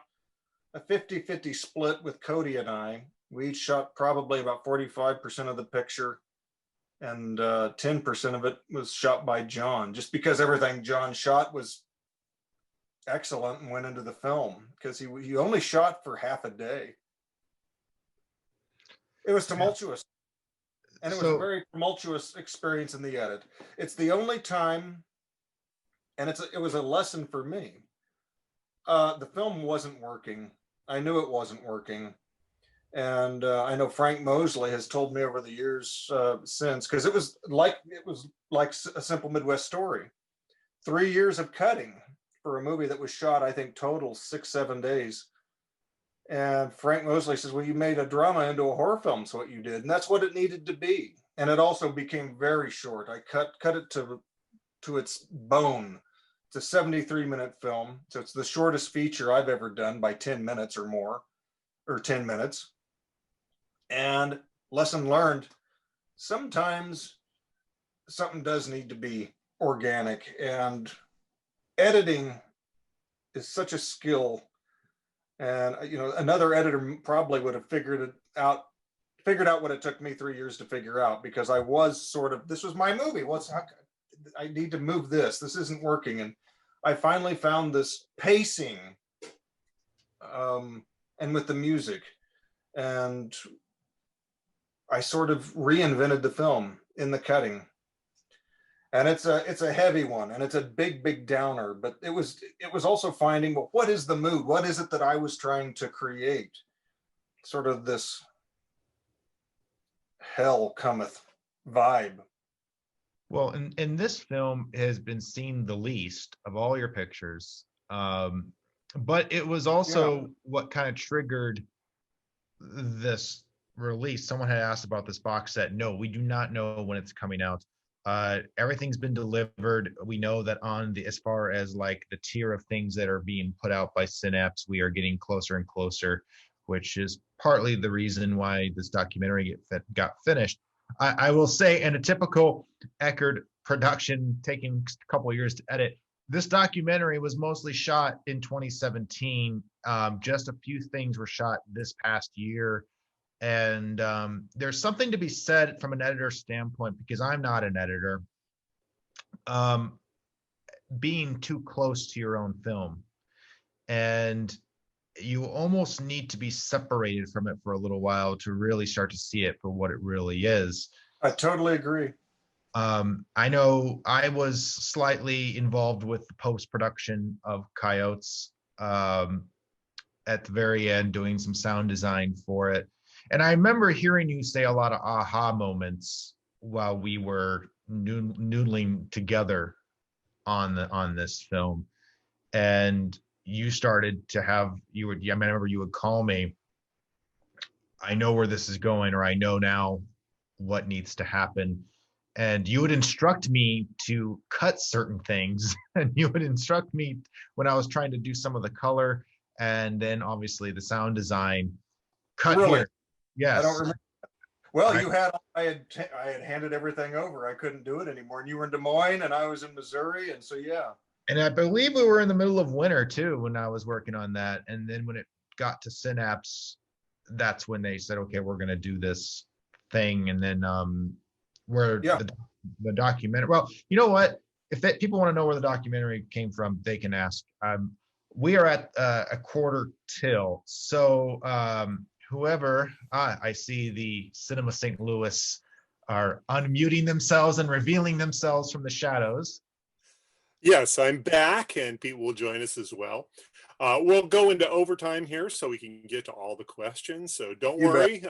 a 50-50 split with Cody and I. We each shot probably about 45% of the picture, and 10% of it was shot by John, just because everything John shot was excellent and went into the film, because he only shot for half a day. It was tumultuous. And it was a very tumultuous experience in the edit. It's the only time, and it was a lesson for me. The film wasn't working. I knew it wasn't working. And I know Frank Mosley has told me over the years since, because it was like A Simple Midwest Story. 3 years of cutting for a movie that was shot, I think, total 6-7 days. And Frank Mosley says, well, you made a drama into a horror film, is what you did. And that's what it needed to be. And it also became very short. I cut it to its bone. It's a 73-minute film. So it's the shortest feature I've ever done by 10 minutes or more, or 10 minutes. And lesson learned, sometimes something does need to be organic, and editing is such a skill. And, you know, another editor probably would have figured it out figured out what it took me 3 years to figure out, because I was sort of, this was my movie. I need to move this. This isn't working. And I finally found this pacing, and with the music, and I sort of reinvented the film in the cutting. And it's a heavy one, and it's a big downer, but it was also finding, well, what is the mood? What is it that I was trying to create? Sort of this hell cometh vibe. Well, and this film has been seen the least of all your pictures. But it was also what kind of triggered this release. Someone had asked about this box set. No, we do not know when it's coming out. Everything's been delivered. We know that as far as like the tier of things that are being put out by Synapse, we are getting closer and closer, which is partly the reason why this documentary got finished. I will say, in a typical Eckard production, taking a couple of years to edit, this documentary was mostly shot in 2017. Just a few things were shot this past year. And there's something to be said from an editor standpoint, because I'm not an editor, being too close to your own film. And you almost need to be separated from it for a little while to really start to see it for what it really is. I totally agree. I know I was slightly involved with the post-production of Coyotes at the very end, doing some sound design for it. And I remember hearing you say a lot of aha moments while we were noodling together on this film. And you started to have, I remember you would call me, I know where this is going, or I know now what needs to happen. And you would instruct me to cut certain things. And you would instruct me when I was trying to do some of the color, and then obviously the sound design. Cut really? Here. Yes. I don't remember. Well, I had handed everything over. I couldn't do it anymore. And you were in Des Moines and I was in Missouri. And so, yeah. And I believe we were in the middle of winter too when I was working on that. And then when it got to Synapse, that's when they said, okay, we're going to do this thing. And then the documentary. Well, you know what? If people want to know where the documentary came from, they can ask. We are at a quarter till. So whoever, I see the Cinema St. Louis are unmuting themselves and revealing themselves from the shadows. Yes, I'm back, and Pete will join us as well. We'll go into overtime here so we can get to all the questions. So don't worry,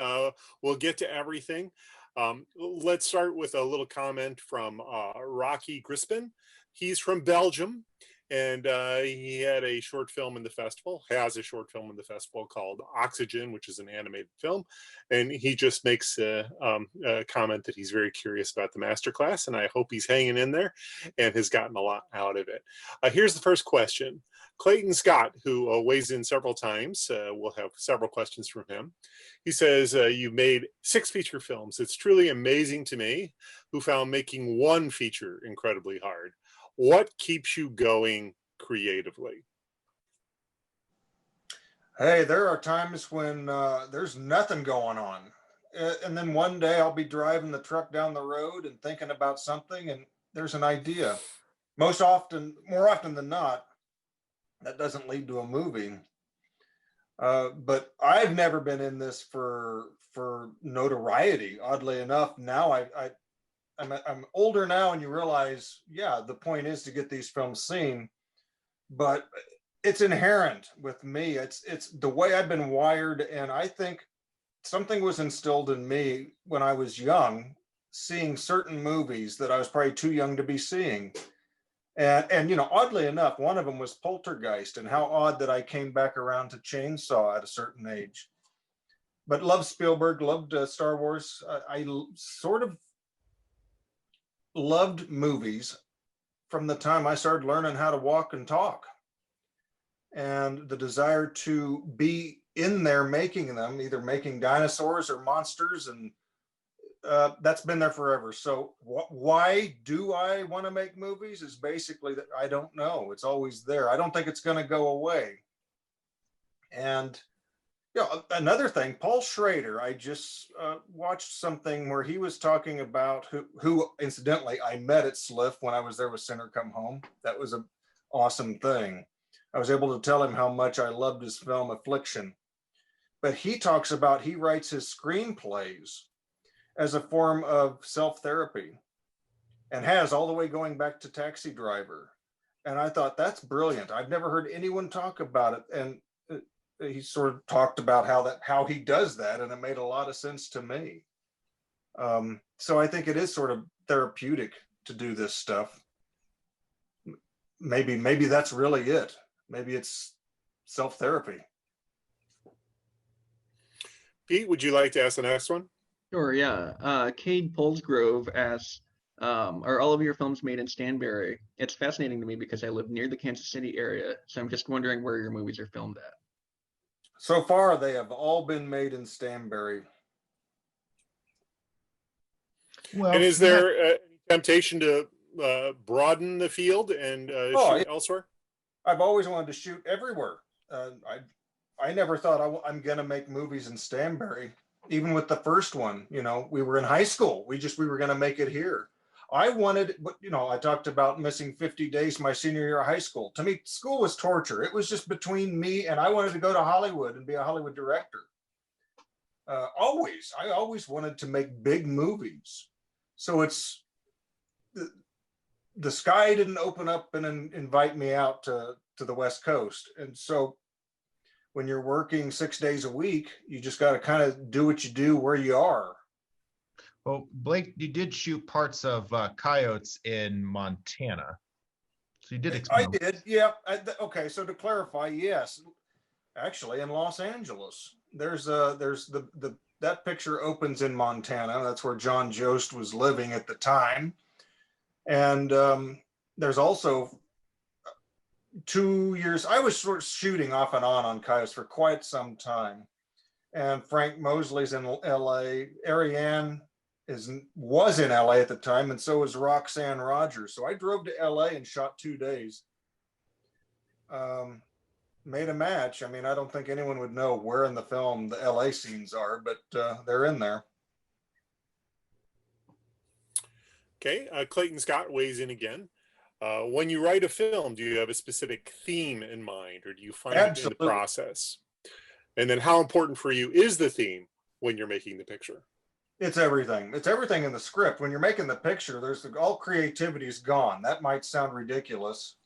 we'll get to everything. Let's start with a little comment from Rocky Crispin. He's from Belgium, and he had a short film in the festival, has a short film in the festival called Oxygen, which is an animated film. And he just makes a comment that he's very curious about the masterclass, and I hope he's hanging in there and has gotten a lot out of it. Here's the first question. Clayton Scott, who weighs in several times, we'll have several questions from him. He says, you made 6 feature films. It's truly amazing to me, who found making one feature incredibly hard. What keeps you going creatively? Hey, there are times when there's nothing going on. And then one day I'll be driving the truck down the road and thinking about something, and there's an idea. More often than not, that doesn't lead to a movie. But I've never been in this for notoriety. Oddly enough, now I'm older now, and you realize, yeah, the point is to get these films seen, but it's inherent with me. It's the way I've been wired, and I think something was instilled in me when I was young, seeing certain movies that I was probably too young to be seeing. And you know, oddly enough, one of them was Poltergeist, and how odd that I came back around to Chainsaw at a certain age. But loved Spielberg, loved Star Wars. I sort of loved movies from the time I started learning how to walk and talk. And the desire to be in there making them, either making dinosaurs or monsters, and that's been there forever. So why do I want to make movies is basically that I don't know. It's always there. I don't think it's going to go away. And Yeah, another thing, Paul Schrader, I just watched something where he was talking about who incidentally I met at SLIFF when I was there with Center Come Home. That was an awesome thing. I was able to tell him how much I loved his film Affliction. But he talks about he writes his screenplays as a form of self-therapy and has all the way going back to Taxi Driver. And I thought that's brilliant. I've never heard anyone talk about it. And he sort of talked about how he does that, and it made a lot of sense to me. So I think it is sort of therapeutic to do this stuff. Maybe that's really it. Maybe it's self-therapy. Pete, would you like to ask the next one? Sure, yeah. Cade Polsgrove asks, are all of your films made in Stanberry? It's fascinating to me because I live near the Kansas City area, so I'm just wondering where your movies are filmed at. So far, they have all been made in Stanberry. Well, and is there any temptation to broaden the field and shoot elsewhere? I've always wanted to shoot everywhere. I never thought I'm going to make movies in Stanberry. Even with the first one, you know, we were in high school. We were going to make it here. I wanted, you know, I talked about missing 50 days my senior year of high school. To me, school was torture. It was just between me, and I wanted to go to Hollywood and be a Hollywood director. I always wanted to make big movies. So it's, the sky didn't open up and invite me out to the West Coast. And so when you're working 6 days a week, you just got to kind of do what you do where you are. Well, Blake, you did shoot parts of Coyotes in Montana. So you did. I did, yeah. Okay, so to clarify, yes, actually in Los Angeles, there's that picture opens in Montana. That's where John Jost was living at the time. And there's also 2 years, I was sort of shooting off and on Coyotes for quite some time. And Frank Mosley's in LA. Ariane was in LA at the time, and so was Roxanne Rogers. So I drove to LA and shot 2 days. Made a match. I mean, I don't think anyone would know where in the film the LA scenes are, but they're in there. Okay, Clayton Scott weighs in again. When you write a film, do you have a specific theme in mind, or do you find it in the process? And then how important for you is the theme when you're making the picture? It's everything. It's everything in the script. When you're making the picture, all creativity is gone. That might sound ridiculous.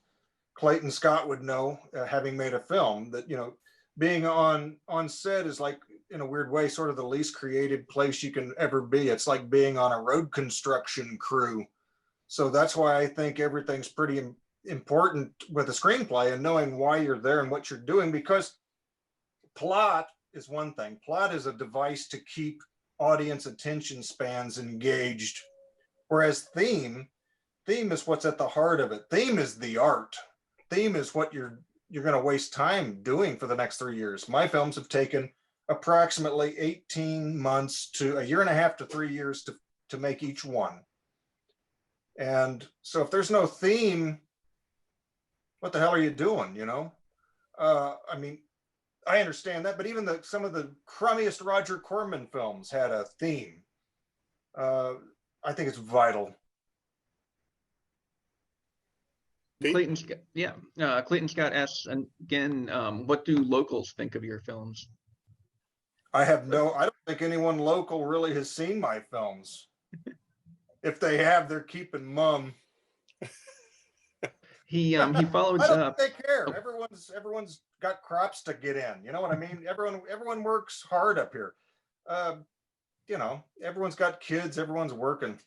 Clayton Scott would know, having made a film, that, you know, being on set is like, in a weird way, sort of the least creative place you can ever be. It's like being on a road construction crew. So that's why I think everything's pretty important with a screenplay, and knowing why you're there and what you're doing, because plot is one thing. Plot is a device to keep audience attention spans engaged, whereas theme is what's at the heart of it. Theme is the art. Theme is what you're going to waste time doing for the next 3 years. My films have taken approximately 18 months to a year and a half to 3 years to make each one. And so if there's no theme, what the hell are you doing, you know? I mean, I understand that, but even some of the crummiest Roger Corman films had a theme. I think it's vital. Clayton Scott, yeah. Clayton Scott asks again, what do locals think of your films? I don't think anyone local really has seen my films. If they have, they're keeping mum. He follows up. They care. Everyone's got crops to get in. You know what I mean? Everyone works hard up here. You know, everyone's got kids. Everyone's working.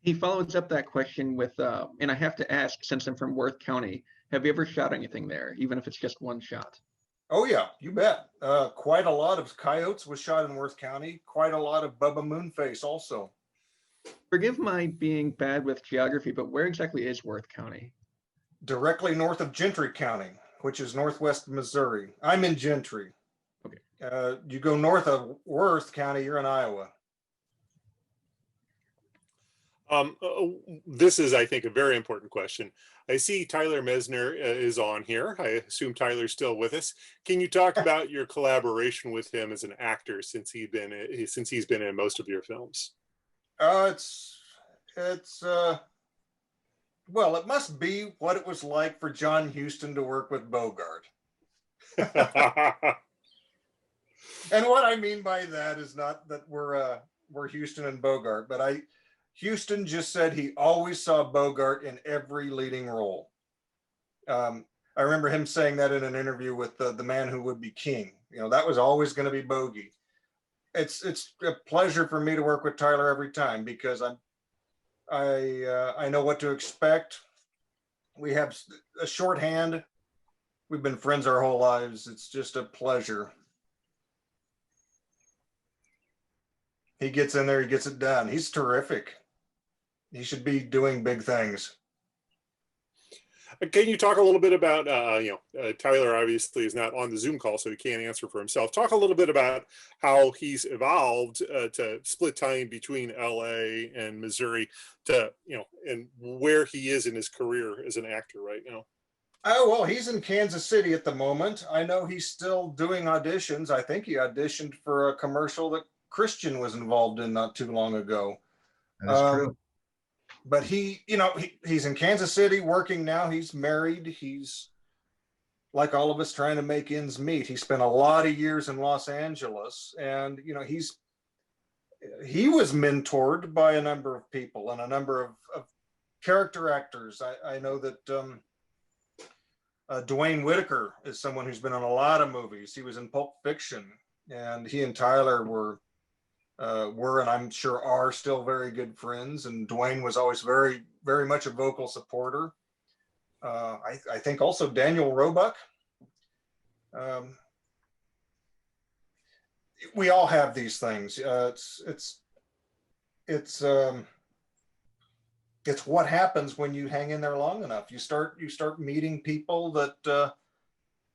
He follows up that question with, and I have to ask, since I'm from Worth County, have you ever shot anything there, even if it's just one shot? Oh yeah, you bet. Quite a lot of Coyotes was shot in Worth County. Quite a lot of Bubba Moonface also. Forgive my being bad with geography, but where exactly is Worth County? Directly north of Gentry County, which is northwest Missouri. I'm in Gentry. Okay. You go north of Worth County, you're in Iowa. This is, I think, a very important question. I see Tyler Mesner is on here. I assume Tyler's still with us. Can you talk about your collaboration with him as an actor since he's been in most of your films? Well, it must be what it was like for John Huston to work with Bogart. And what I mean by that is not that we're Huston and Bogart, but Huston just said he always saw Bogart in every leading role. I remember him saying that in an interview with the Man Who Would Be King. You know, that was always going to be Bogey. It's a pleasure for me to work with Tyler every time because I know what to expect. We have a shorthand. We've been friends our whole lives. It's just a pleasure. He gets in there, he gets it done. He's terrific. He should be doing big things. Can you talk a little bit about, Tyler obviously is not on the Zoom call, so he can't answer for himself. Talk a little bit about how he's evolved to split time between LA and Missouri and where he is in his career as an actor right now. Oh, well, he's in Kansas City at the moment. I know he's still doing auditions. I think he auditioned for a commercial that Kristian was involved in not too long ago. That's true. But he's in Kansas City working now. He's married. He's like all of us trying to make ends meet. He spent a lot of years in Los Angeles, and he was mentored by a number of people and a number of character actors. I know that Dwayne Whitaker is someone who's been in a lot of movies. He was in Pulp Fiction, and he and Tyler were and I'm sure are still very good friends. And Dwayne was always very, very much a vocal supporter. I think also Daniel Roebuck. We all have these things. It's what happens when you hang in there long enough. You start meeting people that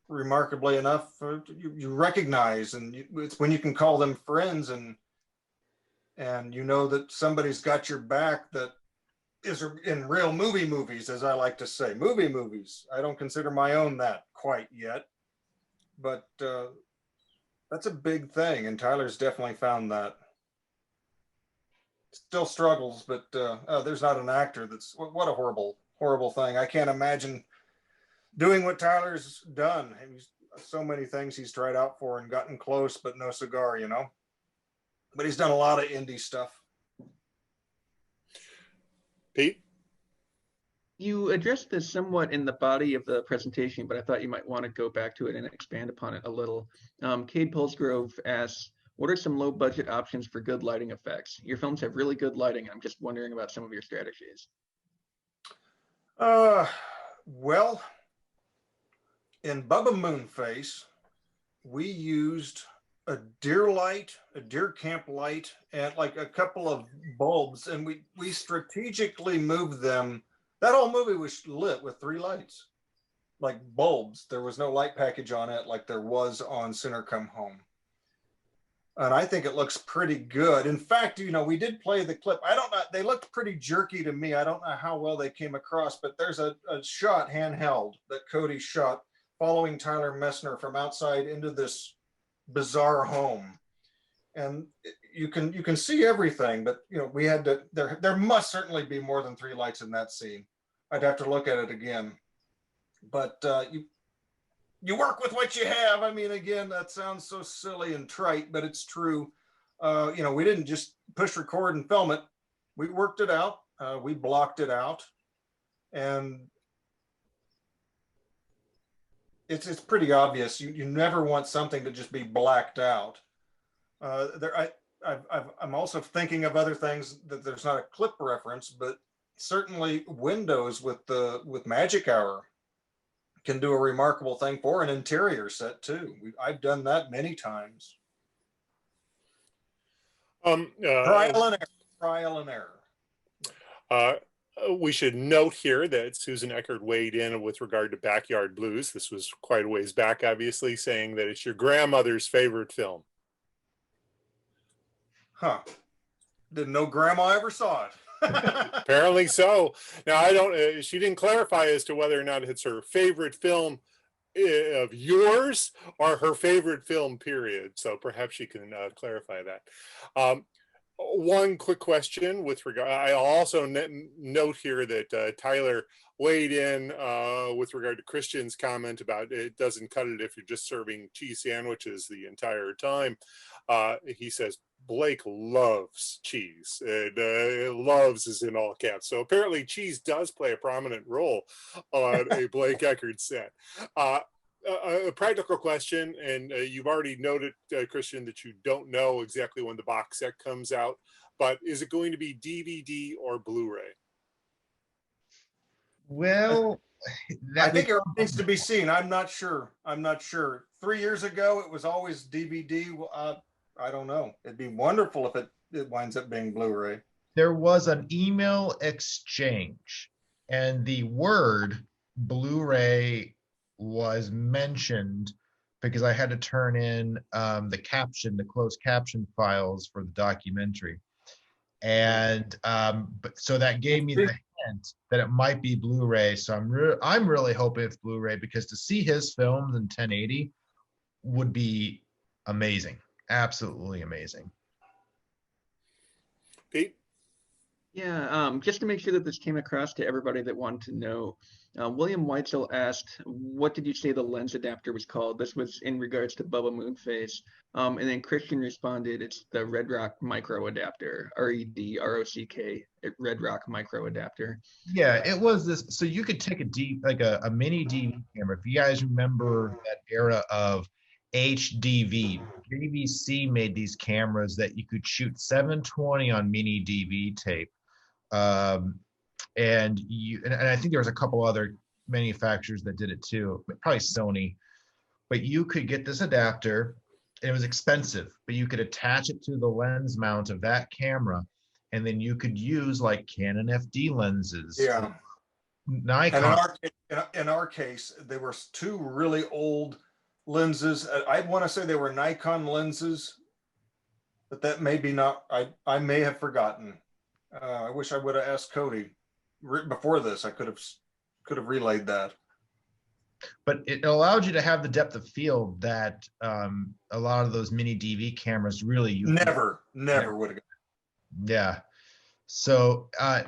remarkably enough you recognize, and it's when you can call them friends, and you know that somebody's got your back that is in real movies, as I like to say. Movie movies. I don't consider my own that quite yet, but that's a big thing, and Tyler's definitely found that. Still struggles, but there's not an actor that's, what a horrible thing. I can't imagine doing what Tyler's done. So many things he's tried out for and gotten close, but no cigar, But he's done a lot of indie stuff. Pete? You addressed this somewhat in the body of the presentation, but I thought you might want to go back to it and expand upon it a little. Cade Pulsgrove asks, what are some low budget options for good lighting effects? Your films have really good lighting. I'm just wondering about some of your strategies. Well, in Bubba Moonface, we used a deer light, a deer camp light, and like a couple of bulbs, and we strategically moved them. That whole movie was lit with 3 lights, like bulbs. There was no light package on it like there was on Sinner Come Home. And I think it looks pretty good. In fact, we did play the clip. I don't know, they looked pretty jerky to me. I don't know how well they came across, but there's a shot handheld that Cody shot following Tyler Messner from outside into this bizarre home. And you can see everything, but we had to, there must certainly be more than 3 lights in that scene. I'd have to look at it again. But you work with what you have. I mean, again, that sounds so silly and trite, but it's true. We didn't just push record and film it. We worked it out. We blocked it out, and it's pretty obvious. You never want something to just be blacked out. I'm also thinking of other things that there's not a clip reference, but certainly Windows with Magic Hour can do a remarkable thing for an interior set too. I've done that many times. Trial and error. We should note here that Susan Eckard weighed in with regard to Backyard Blues. This was quite a ways back, obviously, saying that it's your grandmother's favorite film. Huh. Didn't know grandma ever saw it. Apparently so. Now, I don't, she didn't clarify as to whether or not it's her favorite film of yours or her favorite film, period. So perhaps she can clarify that. One quick question with regard, I also note here that Tyler weighed in with regard to Kristian's comment about it doesn't cut it if you're just serving cheese sandwiches the entire time. He says Blake loves cheese, and loves is in all caps. So apparently cheese does play a prominent role on a Blake Eckard set. A practical question, and you've already noted, Kristian, that you don't know exactly when the box set comes out, but is it going to be DVD or Blu-ray? Well, I think it remains to be seen. I'm not sure. 3 years ago, it was always DVD. I don't know. It'd be wonderful if it winds up being Blu-ray. There was an email exchange, and the word Blu-ray was mentioned because I had to turn in the closed caption files for the documentary. And so that gave me the hint that it might be Blu-ray. So I'm really hoping it's Blu-ray, because to see his films in 1080 would be amazing. Absolutely amazing. Pete? Yeah, just to make sure that this came across to everybody that wanted to know, William Weitzel asked, what did you say the lens adapter was called? This was in regards to Bubba Moonface. And then Kristian responded, it's the Red Rock Micro Adapter, REDROCK, Red Rock Micro Adapter. Yeah, it was this. So you could take a mini DV camera. If you guys remember that era of HDV, JVC made these cameras that you could shoot 720 on mini DV tape. And I think there was a couple other manufacturers that did it too, probably Sony. But you could get this adapter, and it was expensive, but you could attach it to the lens mount of that camera, and then you could use like Canon FD lenses. Yeah. Nikon. And in our case, there were two really old lenses. I want to say they were Nikon lenses, but that may be not. I may have forgotten. I wish I would have asked Cody before this. I could have relayed that. But it allowed you to have the depth of field that a lot of those mini DV cameras really use. Never would have. Yeah. So I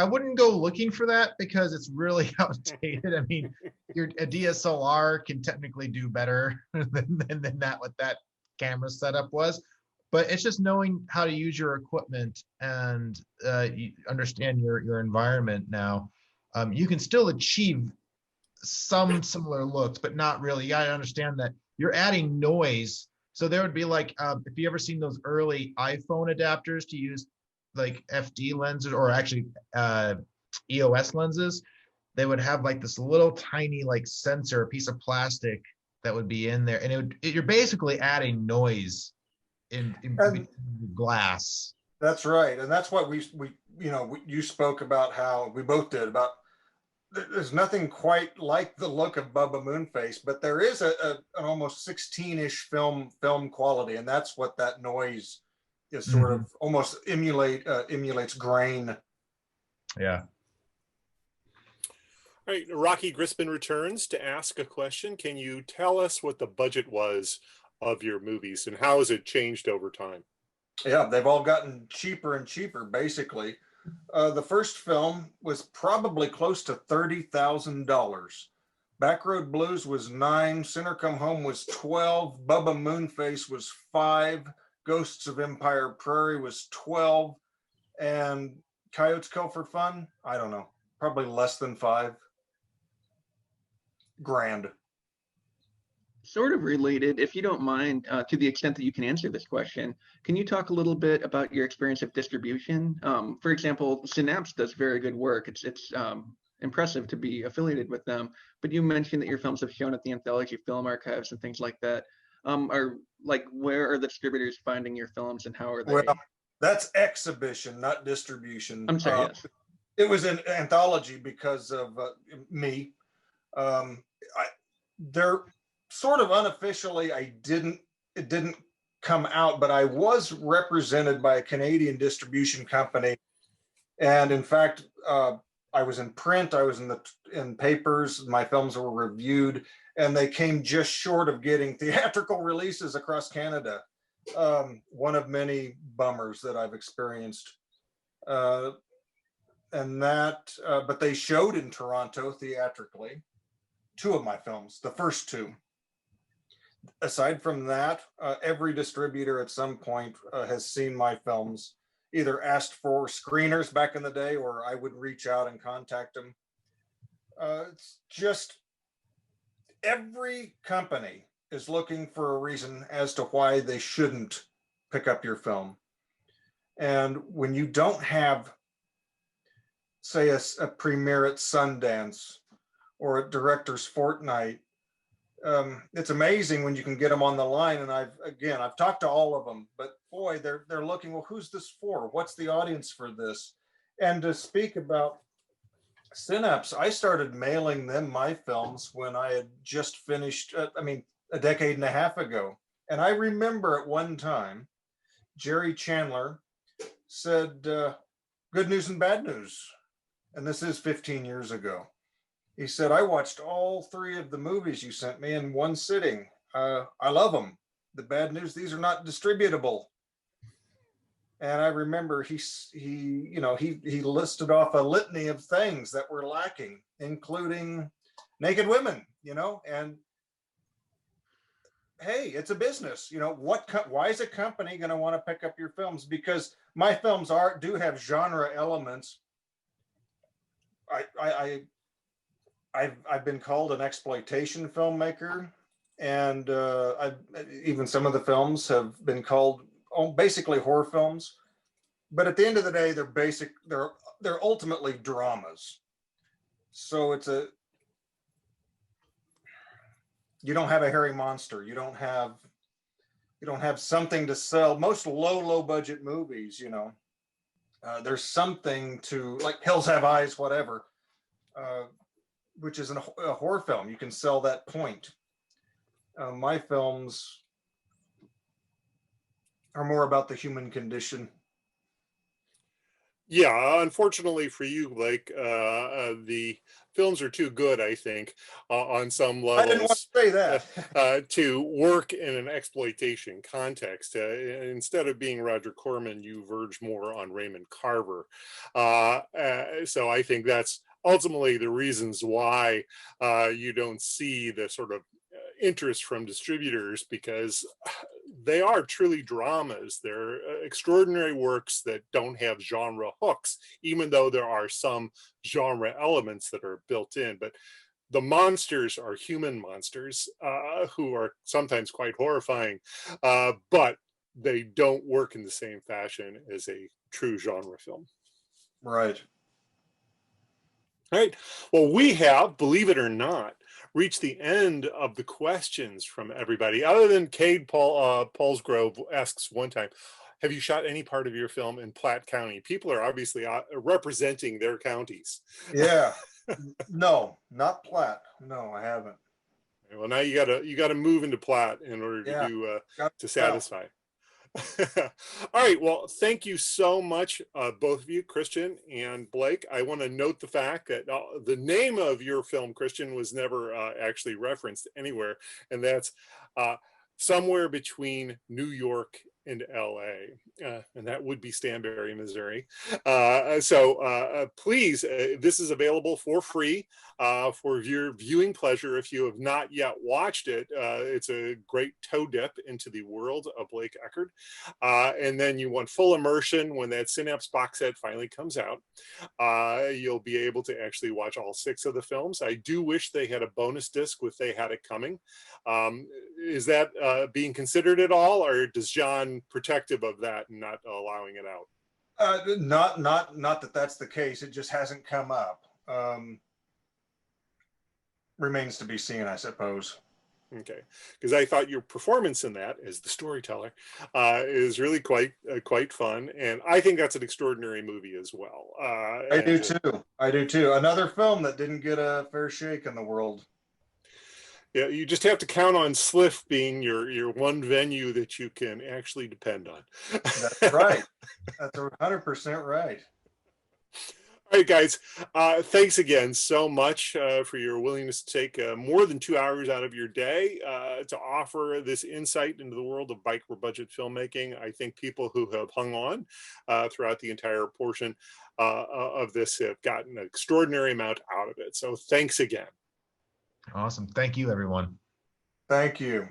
wouldn't go looking for that, because it's really outdated. I mean, a DSLR can technically do better than that, what that camera setup was. But it's just knowing how to use your equipment and you understand your environment now. You can still achieve some similar looks, but not really. You gotta understand that you're adding noise. So there would be like, if you ever seen those early iPhone adapters to use like FD lenses, or actually EOS lenses, they would have like this little tiny like sensor, a piece of plastic that would be in there, and you're basically adding noise in glass. That's right, and that's what we you spoke about, how we both did about. There's nothing quite like the look of Bubba Moonface, but there is an almost 16-ish film quality, and that's what that noise is sort of almost emulates grain. Yeah. All right, Rocky Grisman returns to ask a question. Can you tell us what the budget was of your movies, and how has it changed over time? Yeah, they've all gotten cheaper and cheaper, basically. The first film was probably close to $30,000. Backroad Blues was $9, Sinner Come Home was $12, Bubba Moonface was $5, Ghosts of Empire Prairie was $12, and Coyotes Kill for Fun, I don't know, probably less than $5 grand. Sort of related, if you don't mind, to the extent that you can answer this question, can you talk a little bit about your experience of distribution? For example, Synapse does very good work. It's impressive to be affiliated with them, but you mentioned that your films have shown at the Anthology Film Archives and things like that. Where are the distributors finding your films, and how are they? Well, that's exhibition, not distribution. I'm sorry, yes. It was an anthology because of me. They're sort of unofficially, it didn't come out, but I was represented by a Canadian distribution company And in fact, I was in print, I was in papers, my films were reviewed, and they came just short of getting theatrical releases across Canada. One of many bummers that I've experienced. But they showed in Toronto theatrically 2 of my films, the first 2. Aside from that, every distributor at some point has seen my films, either asked for screeners back in the day, or I would reach out and contact them. It's just every company is looking for a reason as to why they shouldn't pick up your film. And when you don't have, say, a premiere at Sundance or a director's fortnight, it's amazing when you can get them on the line. And I've talked to all of them, but boy, they're looking, well, who's this for? What's the audience for this? And to speak about Synapse, I started mailing them my films when I had just finished, a decade and a half ago. And I remember at one time, Jerry Chandler said, good news and bad news. And this is 15 years ago. He said, I watched all 3 of the movies you sent me in one sitting. I love them. The bad news, these are not distributable. And I remember he listed off a litany of things that were lacking, including naked women, and hey, it's a business. Why is a company going to want to pick up your films? Because my films do have genre elements. I've been called an exploitation filmmaker, and even some of the films have been called basically horror films. But at the end of the day, they're ultimately dramas. So you don't have a hairy monster. You don't have something to sell. Most low budget movies, there's something to, like Hills Have Eyes, whatever. Which is a horror film. You can sell that point. My films are more about the human condition. Yeah, unfortunately for you, Blake, the films are too good, I think, on some levels. I didn't want to say that. To work in an exploitation context. Instead of being Roger Corman, you verge more on Raymond Carver. So I think that's ultimately the reasons why you don't see the sort of interest from distributors, because they are truly dramas. They're extraordinary works that don't have genre hooks, even though there are some genre elements that are built in. But the monsters are human monsters who are sometimes quite horrifying, but they don't work in the same fashion as a true genre film. Right. All right. Well, we have, believe it or not, reached the end of the questions from everybody, other than Cade Paulsgrove asks one time, have you shot any part of your film in Platte County? People are obviously representing their counties. Yeah. No, not Platte. No, I haven't. Well, now you gotta move into Platte in order to satisfy. All right, well, thank you so much, both of you, Kristian and Blake. I want to note the fact that the name of your film, Kristian, was never actually referenced anywhere, and that's somewhere between New York and LA, and that would be Stanberry, Missouri. So please, this is available for free for your viewing pleasure. If you have not yet watched it, it's a great toe dip into the world of Blake Eckard. And then you want full immersion when that Synapse box set finally comes out. You'll be able to actually watch all 6 of the films. I do wish they had a bonus disc with They Had It Coming. Is that being considered at all, or does John protective of that and not allowing it out? Not that that's the case. It just hasn't come up. Remains to be seen, I suppose. Okay, because I thought your performance in that as the storyteller is really quite fun, and I think that's an extraordinary movie as well. I do too. I do too. Another film that didn't get a fair shake in the world. Yeah, you just have to count on SLIFF being your one venue that you can actually depend on. That's right. That's 100% right. All right, guys. Thanks again so much for your willingness to take more than 2 hours out of your day to offer this insight into the world of micro-budget filmmaking. I think people who have hung on throughout the entire portion of this have gotten an extraordinary amount out of it. So thanks again. Awesome. Thank you, everyone. Thank you.